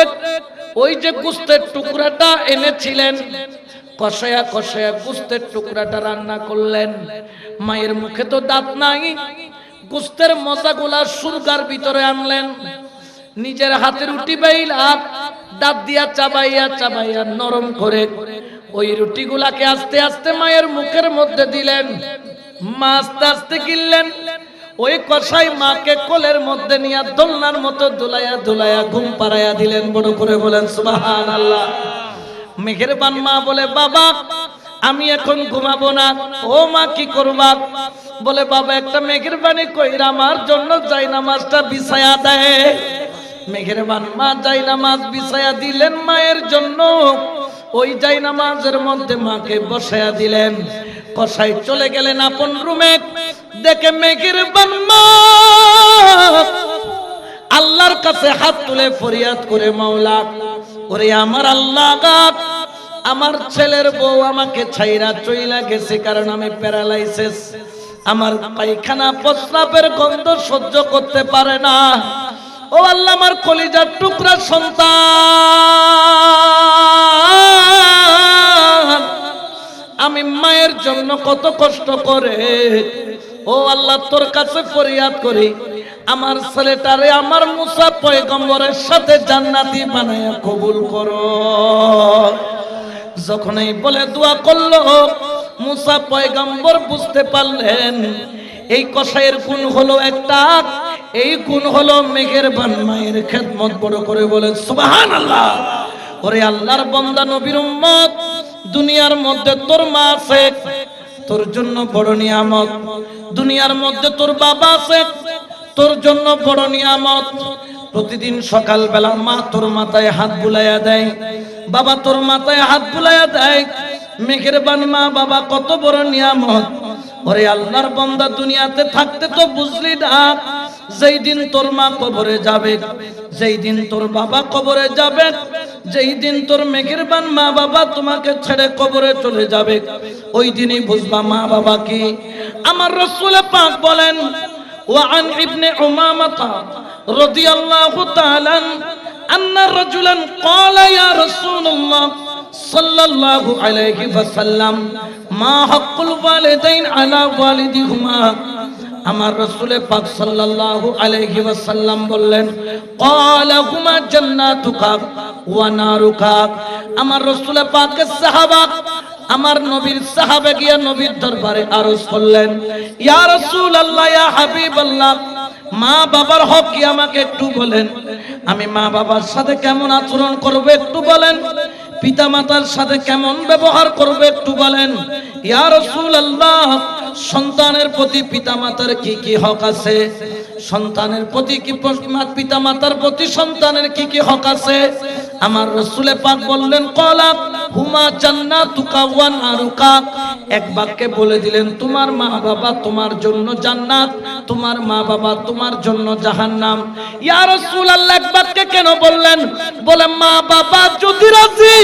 [SPEAKER 1] ওই যে গোশতের টুকরাটা এনেছিলেন, কষায়া কষায়া গোশতের টুকরাটা রান্না করলেন। মায়ের মুখে তো দাঁত নাই, গোশতের মজাগুলা সুরগার ভিতরে আনলেন, নিজের হাতে রুটি বাইলা দাঁত দিয়া চাবাইয়া চাবাইয়া নরম করে ওই রুটিগুলাকে আস্তে আস্তে মায়ের মুখের মধ্যে দিলেন। মা আস্তে আস্তে গিললেন। ওই কসাই মাকে কোলের মধ্যে নিয়ে দোলনার মতো দোলাইয়া দোলাইয়া ঘুম পাড়াইয়া দিলেন। বড় করে বলেন সুবহানাল্লাহ। মেহেরবান মা বলে, বাবা আমি এখন ঘুমাবো না। ও মা কি করবা? বলে, বাবা একটা মেহেরবানি কইরা আমার জন্য জায়নামাজটা বিছায়া দেয়। মেহেরবান মা জায়নামাজ বিছায়া দিলেন মায়ের জন্য। ওই জায়নামাজের মধ্যে মাকে বসায়া দিলেন। কসাই চলে গেলেন আপন রুমে। দেখে মেহেরবান মা আল্লাহর কাছে হাত তুলে ফরিয়াদ করে, মাওলা ওরে আমার আল্লাহ, আমার ছেলের বউ আমাকে ছাইরা চইলা গেছে, কারণ আমি প্যারালাইসিস, আমার পায়খানা প্রস্রাবের গন্ধ সহ্য করতে পারে না। ও আল্লাহ, আমার কলিজার টুকরা সন্তান, আমি মায়ের জন্য কত কষ্ট করে, ও আল্লাহ তোর কাছে ফরিয়াদ করি, আমার ছেলেটারে আমার মুসা পয়গম্বরের সাথে জান্নাতি বানায়া কবুল করো। যখনই বলে দোয়া করলো, মুসা পয়গম্বর বুঝতে পারলেন এই কসাইয়ের গুণ হলো একটা, এই গুণ হলো মেহেরবান মায়ের খেদমত। বড় করে বলেন সুবহানাল্লাহ। ওরে আল্লাহর বান্দা, নবীর উম্মত, দুনিয়ার মধ্যে তোর মা আছে, তোর জন্য বড় নিয়ামত। দুনিয়ার মধ্যে তোর বাবা আছে, তোর জন্য বড় নিয়ামত। প্রতিদিন সকাল বেলা মা তোর মাথায় হাত বুলাইয়া দেয়, বাবা তোর মাথায় হাত বুলাইয়া দেয়। মেহেরবান মা বাবা কত বড় নিয়ামত। ওরে আল্লাহর বান্দা, দুনিয়াতে থাকতে তো বুঝলি না, যেই দিন তোর মা কবরে যাবে, যেই দিন তোর বাবা কবরে যাবে, যেই দিন তোর মেহেরবান মা বাবা তোমাকে ছেড়ে কবরে চলে যাবে, ওই দিনই বুঝবা মা বাবা কি। আমার রাসূল পাক বলেন, وعن ابن عمامة رضي الله تعالى أن رجلا قال يا رسول الله صلى الله عليه وسلم ما حق الوالدين على والدهما। আমার রাসূল পাক সাল্লাল্লাহু আলাইহি ওয়াসাল্লাম বললেন, قال هما جناتك ونارك। আমার রাসূল পাকের সাহাবা, আমার নবীর সাহাবা গিয়া নবীর দরবারে আরজ করলেন, ইয়া রাসূলুল্লাহ, ইয়া হাবিবাল্লাহ, মা বাবার হক কি আমাকে একটু বলেন, আমি মা বাবার সাথে কেমন আচরণ করব একটু বলেন, পিতা মাতার সাথে কেমন ব্যবহার করব একটু বলেন। ইয়া রাসূলুল্লাহ, সন্তানের প্রতি পিতা মাতার কি কি হক আছে, সন্তানের প্রতি কি পিতা মাতার প্রতি সন্তানের কি কি হক আছে। আমার রাসূল পাক বললেন, ক্বালা হুমা জান্নাতুকা ওয়া নারুকা। এক বাক্যে বলে দিলেন, তোমার মা বাবা তোমার জন্য জান্নাত, তোমার মা বাবা তোমার জন্য জাহান্নাম। ইয়া রাসূলুল্লাহ, এক বাক্যে কেন বললেন? বলে, মা বাবা যদি রাজি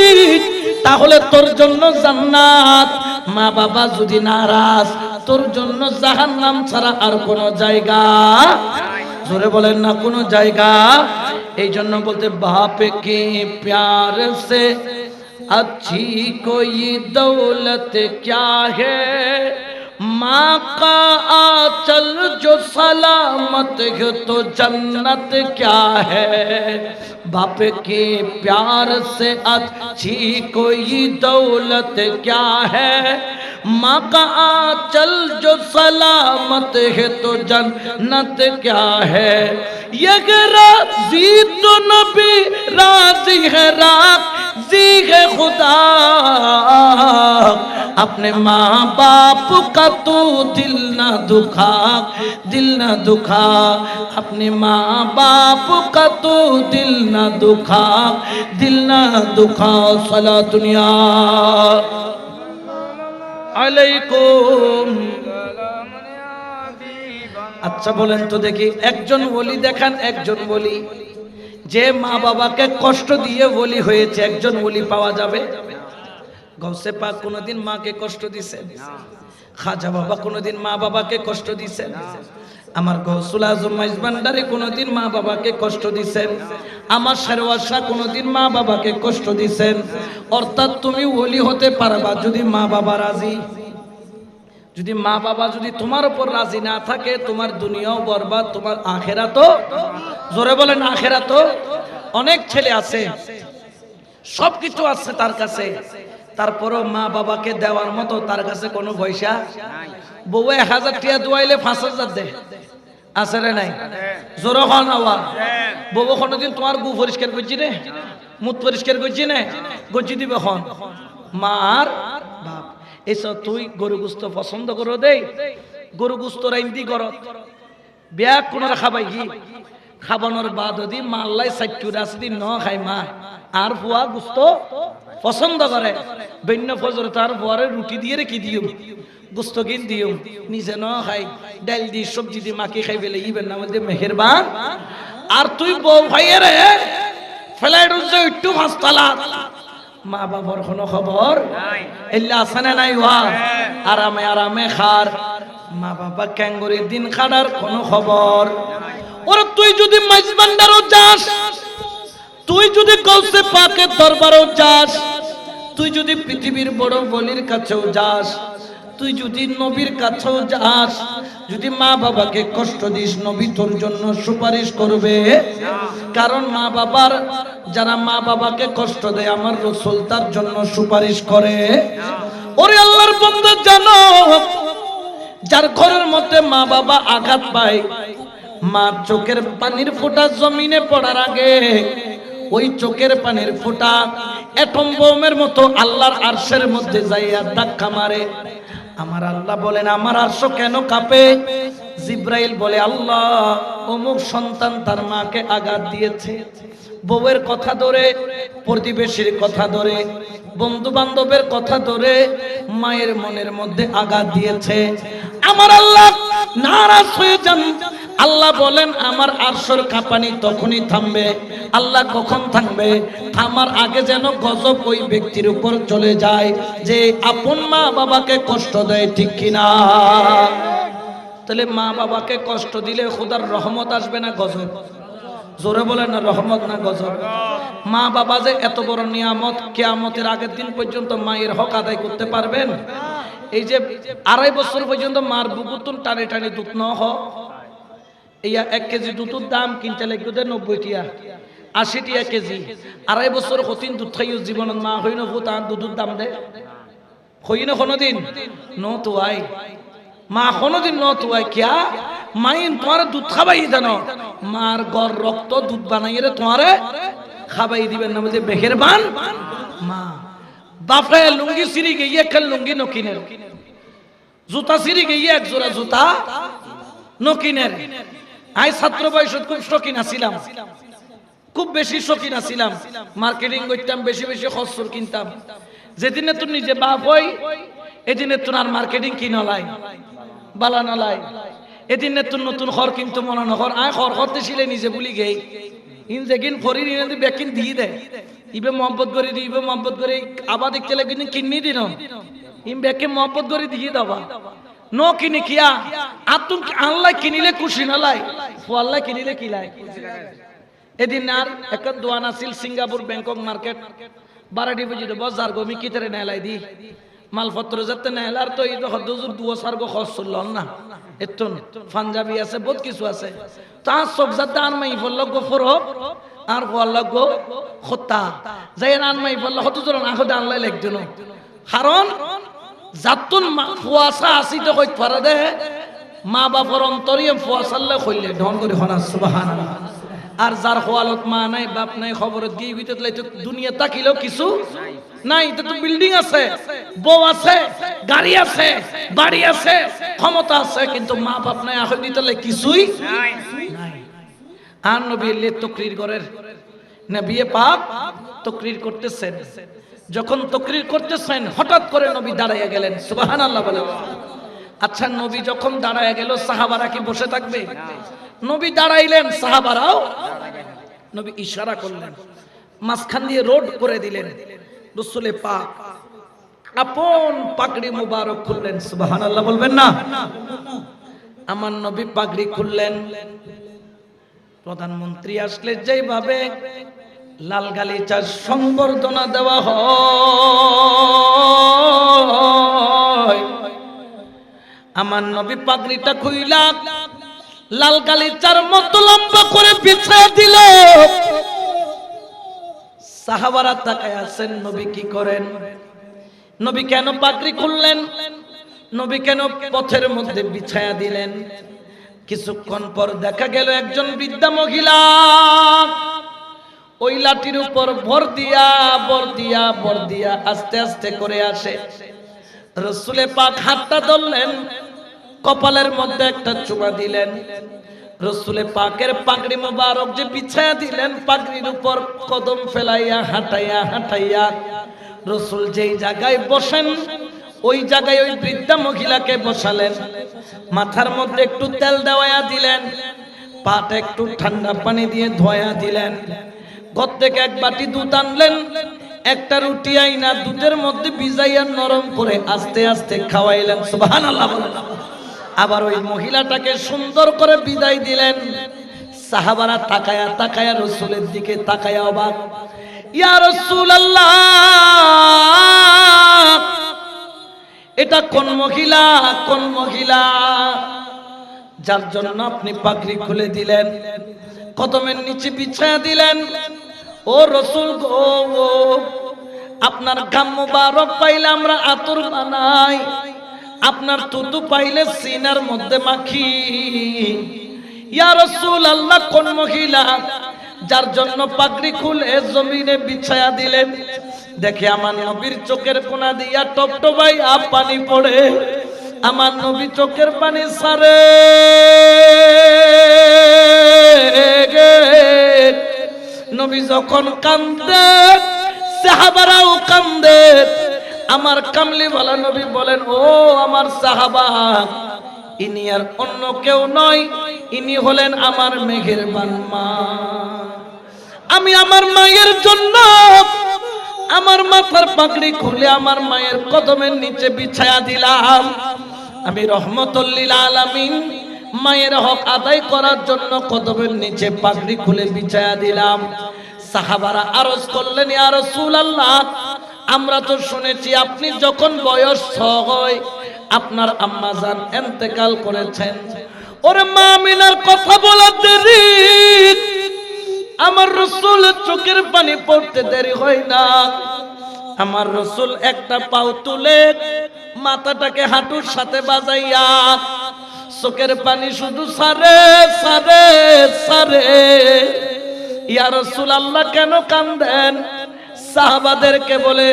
[SPEAKER 1] তাহলে তোর জন্য জান্নাত, মা বাবা যদি নারাজ তোর জন্য জাহান্নাম ছাড়া আর কোন জায়গা। জোরে বলেন না, কোন জায়গা। এই জন্য বলতে, বাপ কে প্যার সে अच्छी कोई दौलत क्या है, माँ का आंचल जो सलामत है तो जन्नत क्या है। बाप के प्यार से अच्छी कोई दौलत क्या है। माँ का आंचल जो सलामत है तो जन्नत क्या है। ये राजी तो नबी राजी है, राजी है खुदा। अपने माँ बाप का तू दिल ना दुखा, दिल ना दुखा। अपने माँ बाप का तू दिल ना दुखा, दिल ना दुखा। सला दुनिया আলাইকুম। আচ্ছা বলেন তো দেখি, একজন ওলি দেখান, একজন ওলি যে মা বাবাকে কষ্ট দিয়ে ওলি হয়েছে, একজন ওলি পাওয়া যাবে? গৌসে পাক কোনদিন মাকে কষ্ট দিয়েছেন? খাজা বাবা কোনদিন মা বাবাকে কষ্ট দিয়েছেন? আমার গৌসুল আজম মাইজ ভান্ডারী কোনদিন মা বাবাকে কষ্ট দিয়েছেন? আমার শেরওয়ার শাহ কোনদিন মা বাবাকে কষ্ট দিয়েছেন? অর্থাৎ তুমি ওলি হতে পারবা যদি মা বাবা রাজি। যদি মা বাবা যদি তোমার উপর রাজি না থাকে, তোমার দুনিয়াও বরবাদ, তোমার আখেরাতও। জোরে বলেন আখেরাতও। অনেক ছেলে আছে, সবকিছু আছে তার কাছে, তারপরও মা বাবাকে দেওয়ার মতো তার কাছে কোনো পয়সা নাই। বউ 1000 টাকা দুয়াইলে 5000 দেয়, আছে রে নাই? জোরে হন আওয়াজ। বউ কোনদিন তোমার গু পরিষ্কার করছি রে, মুখ পরিষ্কার করছি না, গজি দিবে খন মার বাপ। এসব তুই গরু গুস্ত পছন্দ করো দেই, গরু গুস্ত রাইন্দি করো, বিয়া কোন খাবাই কি খাবানোর বাদ যদি মাল্লাই সাইটু রাসদি ন খাই মা আর ফুয়া গুস্ত পছন্দ করে, বন্য ফজর তার ফুয়ারে রুটি দিয়ে রেখে দিও, গুস্ত কিন দিও, নিজে ন খাই ডাল দি সবজি দি মাকে খাই ফেলে ইবেন না বলতে মেহেরবান। আর তুই বউ ভাইয়ের ফেলাই রুজে একটু হাসতালা, মা বাবার কোনো খবর এল্লা আসানে নাই ওয়া, আরামে আরামে খার, মা বাবা ক্যাঙ্গুরির দিন খাড়ার কোনো খবর। ওরে তুই যদি মাইজ ভান্ডারও যাস, তুই যদি গৌসে পাকের দরবারও যাস, তুই যদি পৃথিবীর বড় বলির কাছেও যাস, তুই যদি নবীর কাছেও যাস, যদি মা বাবাকে কষ্ট দিস, নবী তোর জন্য সুপারিশ করবে। কারণ মা বাবার, যারা মা বাবাকে কষ্ট দেয় আমার রাসূল তার জন্য সুপারিশ করে। ওরে আল্লাহর বান্দা জানো, যার ঘরের মধ্যে মা বাবা আঘাত পায়, মা চোখের পানির ফোঁটা জমিনে পড়ার আগে ওই চোখের পানির ফোঁটা অ্যাটম বোমের মতো আল্লাহর আরশের মধ্যে যাইয়া ধাক্কা মারে। আমার আল্লাহ বলেন আমার আরশ কেন কাঁপে? জিব্রাইল বলে আল্লাহ অমুক সন্তান তার মাকে আঘাত দিয়েছে, বউয়ের কথা ধরে, প্রতিবেশীর কথা ধরে, বন্ধু বান্ধবের কথা ধরে মায়ের মনের মধ্যে আঘাত দিয়েছে। আমার আল্লাহ নারাজ হয়ে যান। আল্লাহ বলেন আমার আরশের কাঁপানি তখনই থামবে। আল্লাহ কখন থামবে? আমার আগে যেন গজব ওই ব্যক্তির উপর চলে যায় যে আপন মা বাবাকে কষ্ট দেয়, ঠিক কিনা? তাহলে মা বাবাকে কষ্ট দিলে খোদার রহমত আসবে না গজব? জোরে বলেন না, রহমত না গজব? মা বাবা যে এত বড় নিয়ামত, কিয়ামতের আগের দিন পর্যন্ত মায়ের হক আদায় করতে পারবেন? এই যে 2.5 বছর পর্যন্ত মার বুকুতুন টানে টানে দুধ ন হ, এই 1 কেজি দুধের দাম কিনতে লাগবে 90 টাকা, 80 টাকা কেজি। 2.5 বছর কঠিন দুধ খাইও জীবনত মা হই নবো তার দুধের দাম দে হই না কোনোদিন নত আই মা কোনোদিন নত আই কিয়া মাইন তোমার দুধ খাবাই জানো, মার গর রক্ত দুধ বানাইয়ে তোমারে খাবাই দিবেন না বলতে মেহেরবান মা। বাপে লুঙ্গি সিরি গিয়ে এক লুঙ্গি নকিনের, জুতা সিরি গিয়ে এক জোড়া জুতা নকিনের। আই ছাত্র বয়সত খুব শৌখিন আছিলাম, খুব বেশি শৌখিন আছিলাম, মার্কেটিং করতাম, বেশি বেশি খসর কিনতাম। যেদিনে তুই নিজে বাপ হই এদিনে তুই আর মার্কেটিং কি নলাই বালা নলাই, এদিনে তুই নতুন ঘর কিন্তু মনে নকর আয় ঘর করতে ছিলে নিজে বলি গেই ইন যেদিন ফরি নিয়ে বেকিন দিয়ে দেয় ইবে মহব্বত করে দিই, ইবে মহব্বত করে আবার দেখতে লাগে কিনি দিন ইম বেকে মহব্বত করে দিয়ে দেবা ন কিনে কিয়া আর তুমি আল্লাহ কিনিলে খুশি নালাই, আল্লাহ কিনিলে কি লাই। এদিন আর একটা দোয়ান আছিল সিঙ্গাপুর ব্যাংকক মার্কেট 12 ডিপোজিট বজার গমি কিতরে নেলাই দি মালপত্র যাতে নেলার তো এই হদুজুর দুও সার্গ খরচ চলল না এতন পাঞ্জাবি আছে বহুত কিছু আছে তা সব যাতে আন মাই বলল গো ফরক আর বলল গো খত্তা যাই আন মাই বলল হদুজুর না হদে আনলাই লাগদিন কারণ যাতুন ফুয়াসা আসি তো কইত পারে দে মা বাপর অন্তরিয়ে ফুয়াসাল্লে কইলে ঢন করে হনা সুবহানাল্লাহ আর যার খোয়ালত মা নাই বাপ নাই খবরত গিয়ে ভিতরে তো দুনিয়া তাকিলেও কিছু নাই তো বিল্ডিং আছে বউ আছে গাড়ি আছে বাড়ি আছে ক্ষমতা আছে কিন্তু মা বাপ নাই আখের ভিতরে কিছুই নাই আর নবী এলে তাকরীর করেন নবী পাক তাকরীর করতেছেন যখন তাকরীর করতেছেন হঠাৎ করে নবী দাঁড়ায়া গেলেন সুবহানাল্লাহ বলে আচ্ছা নবী যখন দাঁড়ায়া গেল সাহাবারা কি বসে থাকবে নবী দাঁড়াইলেন সাহাবারাও নবী ইশারা করলেন মাঝখান দিয়ে রোড করে দিলেন রাসূলে পাক আপন পাগড়ি মুবারক খুললেন সুবহানাল্লাহ বলবেন না আমার নবী পাগড়ি খুললেন প্রধানমন্ত্রী আসলে যেভাবে লাল গালিচার সংবর্ধনা দেওয়া হয় আমার নবী পাগড়িটা খুইলা লাল গালিচার মতো লম্বা করে বিছিয়ে দিল সাহাবারা তাকায় আছেন নবী কি করেন নবী কেন পাগড়ি খুললেন নবী কেন পথের মধ্যে বিছায়া দিলেন কিছুক্ষণ পর দেখা গেল একজন বৃদ্ধা মহিলা ওই লাঠির উপর ভর দিয়া আস্তে আস্তে করে আসে রাসূলে পাক হাতটা ধরলেন কপালের মধ্যে একটা চুমা দিলেন রাসূলে পাকের পাগড়ি মোবারক যে বিছায়া দিলেন পাগড়ির উপর কদম ফেলাইয়া হাঁটাইয়া রাসূল যেই জায়গায় বসেন ওই জায়গায় ওই বৃদ্ধা মহিলাকে বসালেন মাথার মধ্যে একটু তেল দেওয়া দিলেন পাটা একটু ঠান্ডা পানি দিয়ে ধোয়া দিলেন ঘর থেকে এক বাটি দুধ আনলেন একটা রুটি আইনা দুধের মধ্যে ভিজাইয়া নরম করে আস্তে আস্তে খাওয়াইলেন সুবহানাল্লাহ আবার ওই মহিলাটাকে সুন্দর করে বিদায় দিলেন সাহাবারা তাকায়া রাসূলের দিকে তাকায়া অবাক ইয়া রাসূলুল্লাহ এটা কোন মহিলা যার জন্য আপনি পাগড়ি খুলে দিলেন কদমের নিচে বিছায়া দিলেন ও রাসূল গো আপনার গাম মুবারক পাইলে আমরা আতর বানাই আপনার তুতু পাইলে সিনার মধ্যে মাখি ইয়া রাসূলুল্লাহ কোন মহিলা যার জন্য পাগড়ি খুলে জমিনে বিছায়া দিলেন দেখে আমার নবীর চোখের কোনা দিয়া টপটপাইয়া পানি পড়ে আমার নবী চোখের পানি সারে নবী যখন কান্দে সাহাবারাও কান্দে আমার কামলিওয়ালা নবী বলেন ও আমার সাহাবা ইনি আর অন্য কেউ নয় ইনি হলেন আমার মেহেরবান মা আমি আমার মায়ের জন্য আমার মাথার পাগড়ি খুলে আমার মায়ের কদমের নিচে বিছায়া দিলাম আমি রহমতুল লিল আলামিন মায়ের হক আদায় করার জন্য কদমের নিচে পাগড়ি খুলে বিছায়া দিলাম সাহাবারা আরজ করলেন ইয়া রাসূলুল্লাহ আমরা তো শুনেছি আপনি যখন বয়স 6 আপনার আম্মা জান ইন্তেকাল করেছেন ওরে মা আমিনার কথা বলা দেরি আমার রাসূলের চোখের পানি পড়তে দেরি হয় না আমার রাসূল একটা পাও তুলে মাথাটাকে হাঁটুর সাথে বাজাইয়া চোখের পানি শুধু সারে ইয়া রাসূলুল্লাহ কেন কাঁদেন সাহাবাদেরকে বলে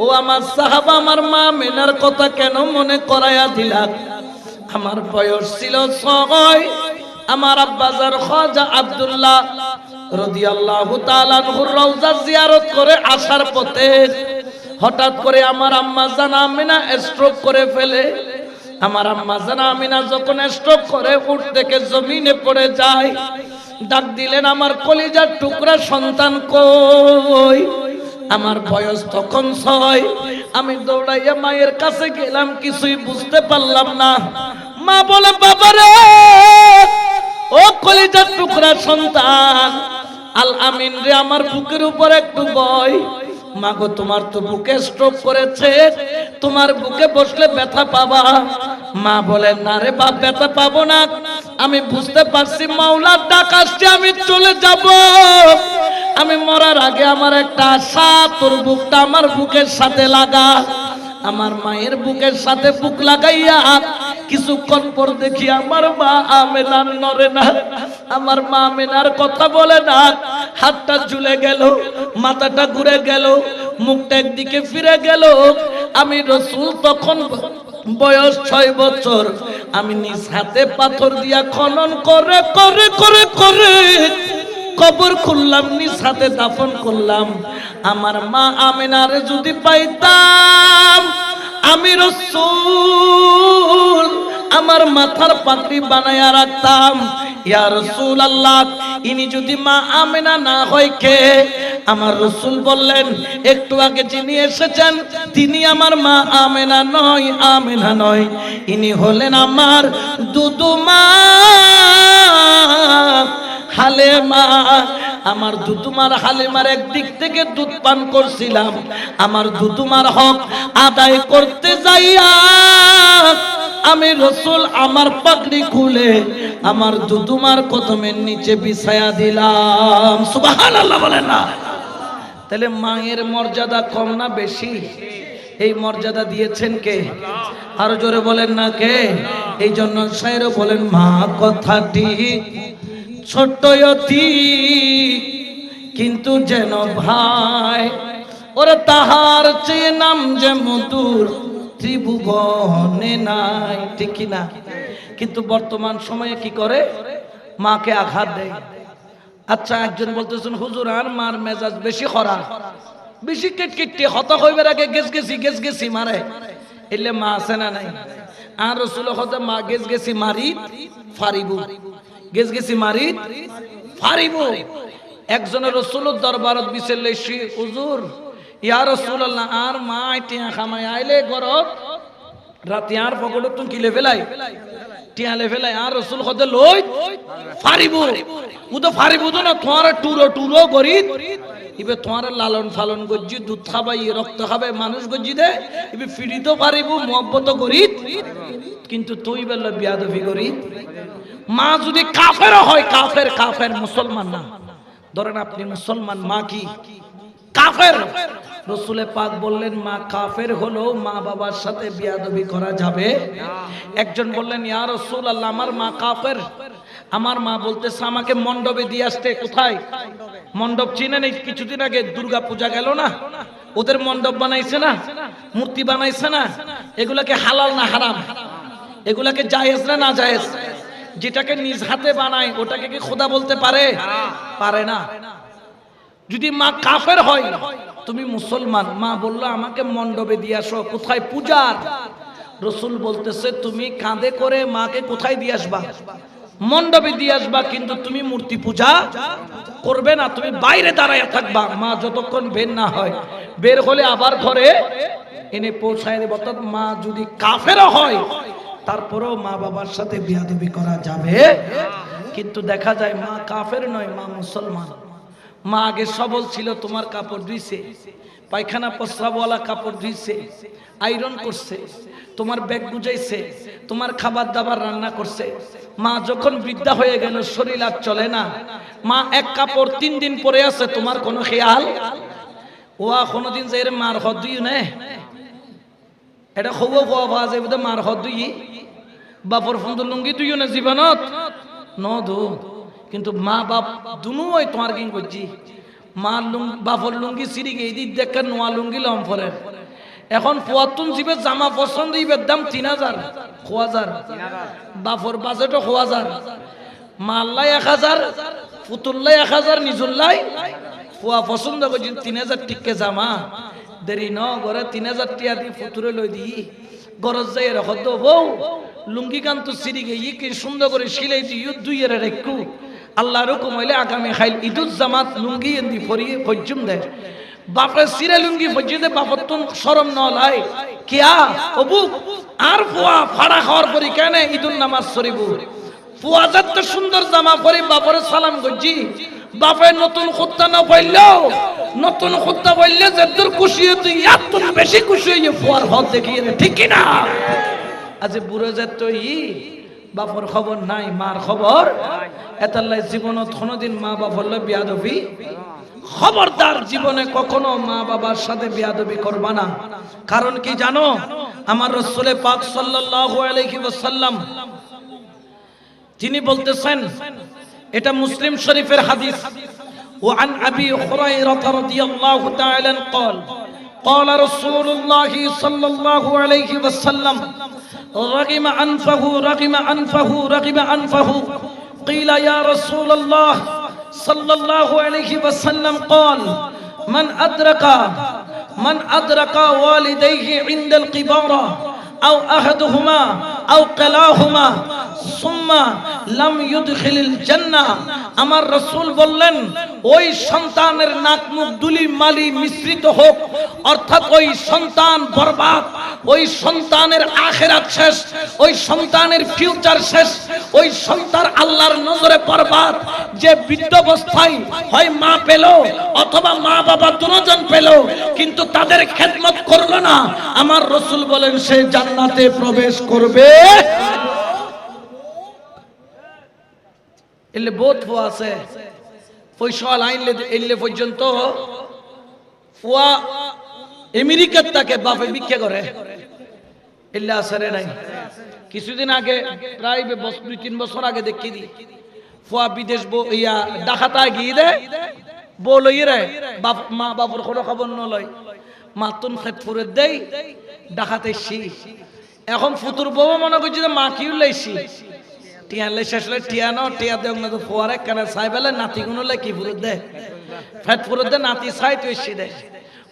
[SPEAKER 1] ও আমার সাহাবা আমার মা আমিনার কথা কেন মনে করায়া দিলা আমার বয়স ছিল 6 আমার আব্বাজার খাজা আব্দুল্লাহ রাদিয়াল্লাহু তাআলা আনহুর রওজা জিয়ারত করে আসার পথে হঠাৎ করে আমার আম্মা জান আমিনা স্ট্রোক করে ফেলে আমার আম্মা জান আমিনা যখন স্ট্রোক করে উঠ থেকে জমিনে পড়ে যায় ডাক দিলেন আমার কলিজার টুকরা সন্তান কই আমার বয়স তখন 6 আমি দৌড়াইয়া মায়ের কাছে গেলাম কিছুই বুঝতে পারলাম না মা বলে বাবা রে ও কলিজার টুকরা সন্তান আল আমিন রে আমার বুকের উপর একটু বয় মা গো তোমার তো বুকে স্ট্রোক করেছে, তোমার বুকে বসলে ব্যথা পাবা। মা বলেন না রে বাপ, ব্যথা পাবো না, আমি বুঝতে পারছি মাওলার ডাক আসছে, আমি চলে যাব। আমি মরার আগে আমার একটা আশা, তোর বুকটা আমার বুকের সাথে লাগা। আমার মায়ের বুকের সাথে বুক লাগাইয়া কিছুক্ষণ পর দেখি আমার মা আমেনা নড়ে না, আমার মা আমেনার কথা বলে না, হাতটা ঝুলে গেল, মাথাটা ঘুরে গেল, মুখটা একদিকে ফিরে গেল। আমি রাসূল তখন বয়স 6 বছর, আমি নিজ হাতে পাথর দিয়া খনন করে করে করে করে কবর খুললাম, নিজ হাতে দাফন করলাম। আমার মা আমেনারে যদি পাইতাম, আমি রাসূল আমার মাথার পাগড়ি বানায়া রাখতাম। ইয়া রাসূলুল্লাহ, ইনি যদি মা আমেনা না হয় কে? আমার রাসূল বললেন, একটু আগে যিনি এসেছেন তিনি আমার মা আমেনা নয়, আমেনা নয়, ইনি হলেন আমার দুদুমা হালেমা। আমার দুদুমার হালেমার একদিক থেকে দুধ পান করছিলাম, আমার দুদুমার হক আদায় করতে যাইয়া আমি রাসূল আমার পাগড়ি খুলে আমার দুদুমার কদমের নিচে বিছায়া দিলাম। সুবহানাল্লাহ বলেন না? তাহলে মায়ের মর্যাদা কম না বেশি? এই মর্যাদা দিয়েছেন কে? আরো জোরে বলেন না কে? এই জন্য শায়রও বলেন, মা কথাটি ছোট্ট অতি কিন্তু যেন ভাই, ওরে তাহার চেয়ে নাম যে মধুর ত্রিভুবনে নাই। ঠিক কি না? কিন্তু বর্তমান সময়ে কি করে? মাকে আঘাত দেয়। আচ্ছা, একজন বলতেছেন হুজুর আর মার মেজাজ বেশি খরা, বেশি কেটকেটে হতা হইবার আগে গেছ গেছি মারে, এলে মা আছে না নাই? আর রাসূল হতে মা গেছি মারি ফারিবু, গেছি মারি ফারিবু। একজন রাসূলের দরবারত বিচেলে হুজুর ইয়া রাসূলুল্লাহ, আর মা টিয়া খামাই আইলে ঘরত রাতে আর পকেটত তুই কিলে ফেলাই টিয়ালে ফেলাই, আর রাসূল হতে লই ফারিবু। ও তো ফারিবু তো না, তোমার টুরো করি ইবে তোমার লালন ফালন গজ্জি, দুধ খাবাই, রক্ত খাবে, মানুষ গজ্জি দে ইবে ফিরি তো পারিব, মহব্বত করি। কিন্তু তুই বেলা বিয়াদবি করি। মা যদি কাফের হয়, কাফের মুসলমান না। ধরেন আপনি মুসলমান, মা কি কাফের? রাসূলে পাক বললেন মা কাফের হলো মা বাবার সাথে বিয়াদবি করা যাবে। একজন বললেন, ইয়া রাসূলুল্লাহ, আমার মা কাফের। আমার মা বলতেছে আমাকে মণ্ডপে দিয়ে আসতে। কোথায় মণ্ডপ চিনেন? এই কিছুদিন আগে দুর্গা পূজা গেল না, ওদের মণ্ডপ বানাইছে না, মূর্তি বানাইছে না। এগুলাকে হালাল না হারাম? এগুলাকে জায়েজ না না জায়েজ? যেটাকে নিজ হাতে বানায় ওটাকে কি খোদা বলতে পারে? পারে না। যদি মা কাফের হয়, তুমি মুসলমান, মা বললো আমাকে মণ্ডপে দিয়ে আসো। কোথায়? পূজার। রাসূল বলতেছে তুমি কাঁধে করে মাকে কোথায় দিয়ে আসবা? মণ্ডপে দিয়ে আসবা, কিন্তু তুমি মূর্তি পূজা করবে না, তুমি বাইরে দাঁড়ায় থাকবা। মা যতক্ষণ বের না হয়, বের হলে আবার ঘরে এনে পৌঁছায় দেব। অর্থাৎ মা যদি কাফের হয় তারপরেও মা বাবার সাথে বিয়াদবি করা যাবে। কিন্তু দেখা যায় মা কাফের নয়, মা মুসলমান। মা আগে সবল ছিল, তোমার কাপড় ধুইছে, পায়খানা প্রস্রাবওয়ালা কাপড় ধুইছে, আয়রন করছে, তোমার ব্যাগ বুঝাইছে, তোমার খাবার দাবার রান্না করছে। মা যখন বৃদ্ধা হয়ে গেল, শরীর আর চলে না, মা এক কাপড় 3 দিন পরে আছে, তোমার কোনো খেয়াল? ওয়া কোনোদিন যে এর মার হদ দুই নে এটা খুব পাওয়া যায় বোধ মার হদ দুই বাপর ফন্দ লুঙ্গি দুইও না জীবনত নদু। কিন্তু মা বাপ দুনুই তোমার কিং করছি। মা বাপর লুঙ্গি সিঁড়ি গিয়ে দিক দেখে নোয়া লুঙ্গি লম ফরে। এখন পুয়াতুন জিবে জামা পছন্দ ইবের দাম 3000 1000, বাপর বাজেটও 1000, মাল্লাই 1000, পুতুল্লাই 1000, নিজুল্লাই পুয়া পছন্দ করছি 3000 টিকে জামা। দেরি ন ঘরে 3000 টিয়া দি ফুতুরে লই দি গরজ যাই রাখ দো বউ লুঙ্গি কান তো সিঁড়ি গিয়ে কি সুন্দর করে সিলাই দিও দুইয়ের রেখু। আল্লাহর হুকুম হইলে আগামী খাইল ঈদুল জামাত লুঙ্গি এন্দি ফরিয়ে পর্যম দেয়। বাপরে সিরে লুঙ্গি পর্যন্ত বাপর তো শরম নলাই কিয়া অবু আর ফুয়া ফাড়া খাওয়ার পরি কেন ঈদুল নামাজ শরীফ ফুয়া যাতে সুন্দর জামা পরি বাপরে সালাম গজ্জি বাপে নতুন খুত্তা না পাইলেও নতুন খুত্তা পাইলে যতদূর খুশি হতো এত বেশি খুশি হয়ে ফুয়ার হদ দেখিয়ে ঠিক কিনা আজ বুড়ো যেত বাপর খবর নাই মার খবর এতাল্লাই জীবনত কোনোদিন মা বাবার বিয়াদবি খবরদার জীবনে কখনো মা বাবার সাথে বিয়াদবি করবা না কারণ কি জানো আমার রাসূল পাক সাল্লাল্লাহু আলাইহি ওয়াসাল্লাম তিনি বলতেছেন এটা মুসলিম শরীফের হাদিস وعن ابي هريره رضي الله تعالى قال قال رسول الله صلى الله عليه وسلم رغم انفه قيل يا رسول الله صلى الله عليه وسلم قال من ادرك والديه عند القبارة او احدهما او كلاهما ثم لم يدخل الجنة আমার রাসূল বললেন ওই সন্তানের নাক মুখ দুলি মালি মিশ্রিত হোক অর্থাৎ ওই সন্তান বরবাদ ওই সন্তানের আখিরাত শেষ ওই সন্তানের ফিউচার শেষ ওই সন্তান আল্লাহর নজরে বরবাদ যে বৃদ্ধাবস্থায় হয় মা পেল অথবা মা বাবা দুজন পেল কিন্তু তাদের খেদমত করলো না আমার রাসূল বলেন সে জান্নাতে প্রবেশ করবে এলে বহুত ফুয়া আছে পয়সা লাইনলে এলে পর্যন্ত ফুয়া আমেরিকার তাকে বাপে ভিক্ষা করে এলে আসরে নাই কিছুদিন আগে প্রায় 2-3 বছর আগে দেখি দি ফুয়া বিদেশ ইয়া ডাকাতায় গিয়ে দে বলই রে বাপ মা বাপর কোনো খবর নলয় মাতুন খেতপুরে দেই ডাকাতে শি এখন ফুতুর বউ মনে করছি যে মা কিউ লাইছি টিয়ালে শেষলে টিয়ানো টিয়া দেও না তো ফোয়ারে কেন সাইবেলে নাতি গুনলে কি ফুরুত দে ফেট ফুরুত দে নাতি সাই তুই সি দে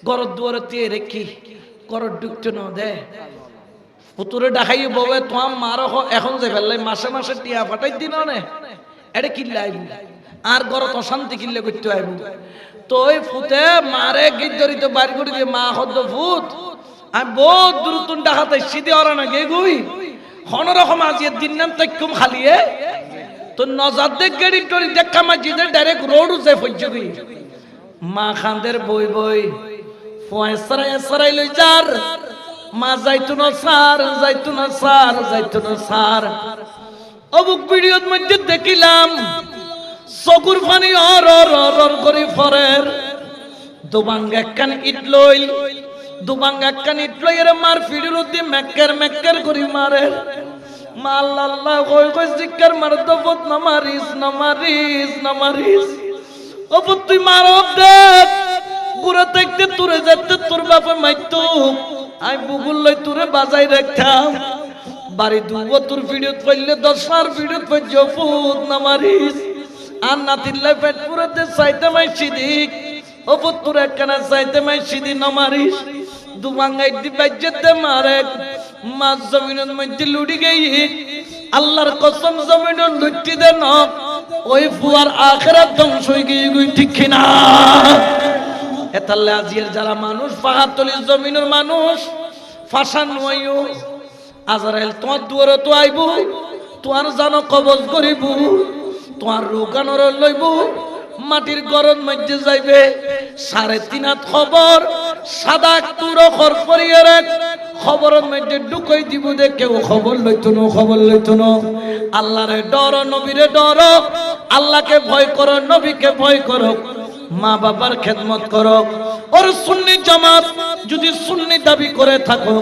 [SPEAKER 1] গরদ দুয়ারে টিয়ে রেখি গরদ ডুকতে ন দে ফুতুরে ডাকাই বউয়ে তোমার মারো এখন যে ফেললে মাসে মাসে টিয়া ফাটাই দিন নে এটা কিল্লে আইবু আর গরদ অশান্তি কিল্লে করতে আইবু তো ওই ফুতে মারে গিট ধরিত বাইর করে দিয়ে মা হদ্দ ফুত আমি বহুত দূরতুন ডাকাতে সিধে ওরা না গে গুই হনরকম আজিয়ে দিন নাম তৈকুম খালিয়ে তো নজার দেখ গেড়ি টরি দেখা মাঝিদে ডাইরেক্ট রোড উঠে ফজবি মা খানদের বই বই ফয়সরাই লই যার মা যাইতো না সার অবুক ভিডিওর মধ্যে দেখিলাম চকুর পানি অর করে ফরের দুবাঙ্গা একখান ইট লইল এর মার ফিডির উদ্দি মেক্কের করি মারে মা আল্লাহ কই জিক্কার মার দফত না মারিস ও তুই মারব দেখ গুড়া দেখতে তুরে যেতে তোর বাপে মাইতো আমি বুগুল লই তুরে বাজাই রাখতাম বাড়ি দুব তোর ভিডিওত পড়লে 10 ভিডিওত পড় জফুত না মারিস আর নাতিল্লাই পেট পুরোতে চাইতে মাই সিদিক ও পুত্র একখানা চাইতে মাই সিদি না মারিস দুবাঙ্গাই দিবাজ্যতে মারে মাছ জমিনের মধ্যে লুড়ি গেই আল্লাহর কসম জমিনের লুটি দেন ওই ফুয়ার আখিরাত ধ্বংস হয়ে গিয়ে গুই ঠিক কিনা এতাল্লে আজিয়ের যারা মানুষ পাহাড়তলির জমিনের মানুষ ফাঁসান নইও আজরাইল তোমার দুয়ারে তো আইব তোমার জানো কবজ করিব তোমার রোগানোর লইব মাটির গরম মধ্যে যাইবে 3.5 হাত খবর সাদা তুর খর করিয়ে রাখ খবরের মধ্যে ঢুকাই দিব দে কেউ খবর লইতো না আল্লাহরে ডর নবীরে ডর আল্লাহকে ভয় করো নবীকে ভয় করো মা বাবার খেদমত করো ওর সুন্নি জামাত যদি সুন্নি দাবি করে থাকো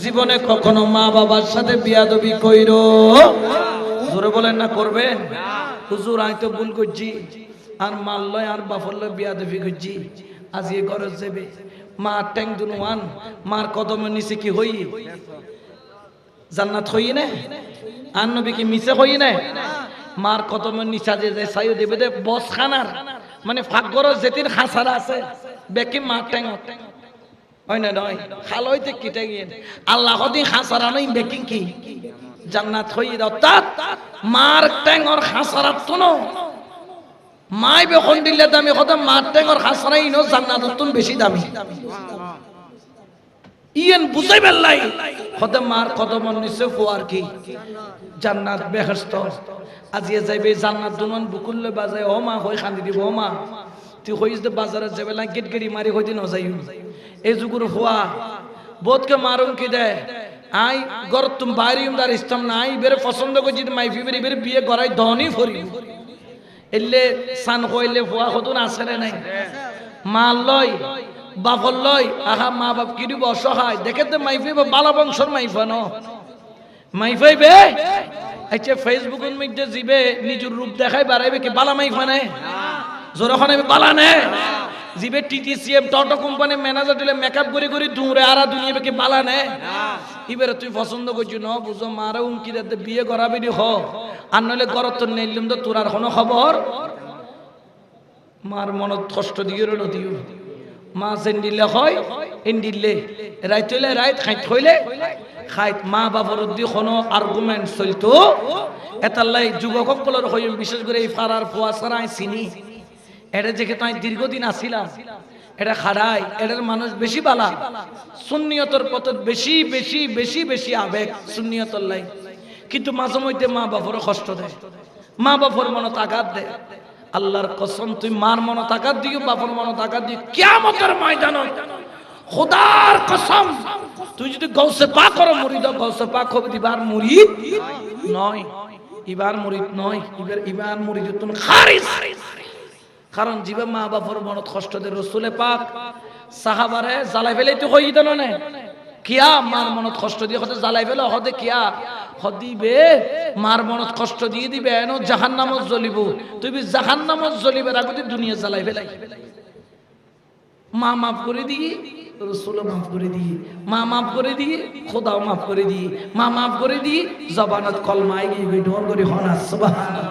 [SPEAKER 1] জীবনে কখনো মা বাবার সাথে বিয়াদবি কইরো জোরে বলেন না করবেন হুজুর আই তো ভুল করছি আর মাল লয় আর বাপর লয় বিয়াদবি করছি আজ এ ঘরে যাবে মা ট্যাং দুনুয়ান মার কদমের নিচে কি হই জান্নাত হই না আর নবী কি মিছে হই না মার কদমের নিচা যে যায় সাইও দেবে দে বস খানার মানে ফাগর যেতির খাসারা আছে বেকি মা ট্যাং হয় না নয় খাল হইতে কিটে গিয়ে আল্লাহ দিন খাসারা নই বেকিং কি জান্নাত হই অর্থাৎ মার ট্যাং ওর খাসারাত তো না মাই বেখন দিলে দামি কথা মার ট্যাং ওর খাসারাই নো জান্নাত তুন বেশি দামি ইয়েন বুঝাইবেন লাই হতে মার কদম নিচে ফুয়ার কি জান্নাত বেহেশত আজিয়ে যাইবে জান্নাত দুনন বুকুল্লে বাজায় ও মা হই খান্দি দিব ও মা তুই হইস দে বাজারে যাবে না গেট গেড়ি মারি হই দিন যাই এই যুগুর ফুয়া বোধকে মারুন কি দে আই গর তুম বাইরে উমদার ইসলাম নাই বেরে পছন্দ করি যদি মাইফি বেরি বেরে বিয়ে করাই ধনী ফরি এলে সান কইলে ফুয়া হতুন আসরে নাই মা লয় বাপর লয় আহা মা বাপ কি দিব অসহায় দেখে তো মাইফি বালা বংশর মাইফা ন মাইফাই বে আচ্ছা ফেসবুকের মধ্যে জিবে নিজের রূপ দেখাই বাড়াইবে কি বালা মাইফা নে জোরখন বালা নে জিবে টিটিসিএম টটো কোম্পানি ম্যানেজার দিলে মেকআপ করে করে দূরে আরা দুনিয়া কি বালা নে এবারে তুই পছন্দ করছিস ন বুঝো মারা উমকি দিতে বিয়ে করাবি দি হ আর নইলে গরত তো নেইলাম তো তোর আর কোনো খবর মার মনত কষ্ট দিও রলো দিও মা যেন দিলে হয় এন দিলে রাইত হইলে রাইত খাইত হইলে খাইত মা বাবার দি কোনো আর্গুমেন্ট চলতো এতাল্লাই যুবকসকলের হই বিশেষ করে এই ফারার ফুয়া সারাই চিনি এটা দেখে তাই দীর্ঘদিন আসিলাম এটা খাড়াই এটার মানুষ বেশি বালা সুন্নিয়তর পথ বেশি বেশি বেশি বেশি আবেগ সুন্নিয়তর লাই কিন্তু মাঝে মধ্যে মা বাবার কষ্ট দেয় মা বাবার মনত আঘাত দেয় আল্লাহর কসম তুই মার মনত আঘাত দিও বাবার মনত আঘাত দিও কিয়ামতের ময়দানে খোদার কসম তুই যদি গৌসে পাক করো মুরিদ গৌসে পাক হবে দিবার মুরিদ নয় ইবার মুরিদ নয় ইবার মুরিদ তুমি খারিজ কারণ জীবে মা বাবার মনত কষ্ট দে রসুলে পাক সাহাবারে জ্বালাই ফেলে তো কই দেন না কিয়া মার মনত কষ্ট দিয়ে হতে জ্বালাই ফেলে হতে কিয়া হদিবে মার মনত কষ্ট দিয়ে দিবে এন জাহান্নামত জ্বলিব তুই জাহান্নামত জ্বলিবে রাগতে দুনিয়া জ্বালাই ফেলাই মা মাফ করে দিয়ে রসুল মাফ করে দিয়ে মা মাফ করে দিয়ে খোদাও মাফ করে দিয়ে মা মাফ করে দিয়ে জবানত কলমায় গিয়ে ঢোল করে হনা সুবহানাল্লাহ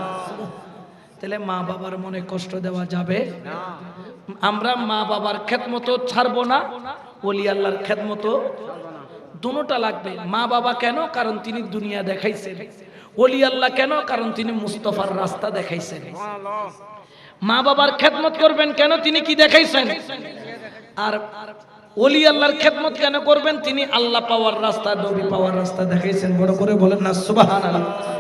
[SPEAKER 1] তাহলে মা বাবার মনে কষ্ট দেওয়া যাবে না আমরা মা বাবার খেদমত ছাড়বো না ওলি আল্লাহর খেদমত দুটোটা লাগবে মা বাবা কেন কারণ তিনি দুনিয়া দেখাইছেন ওলি আল্লাহ কেন কারণ তিনি মুস্তাফার রাস্তা দেখাইছেন মা বাবার খেদমত করবেন কেন তিনি কি দেখাইছেন আর ওলি আল্লাহর খেদমত কেন করবেন তিনি আল্লাহ পাওয়ার রাস্তা নবী পাওয়ার রাস্তা দেখাইছেন বড় করে বলেন না সুবহানাল্লাহ।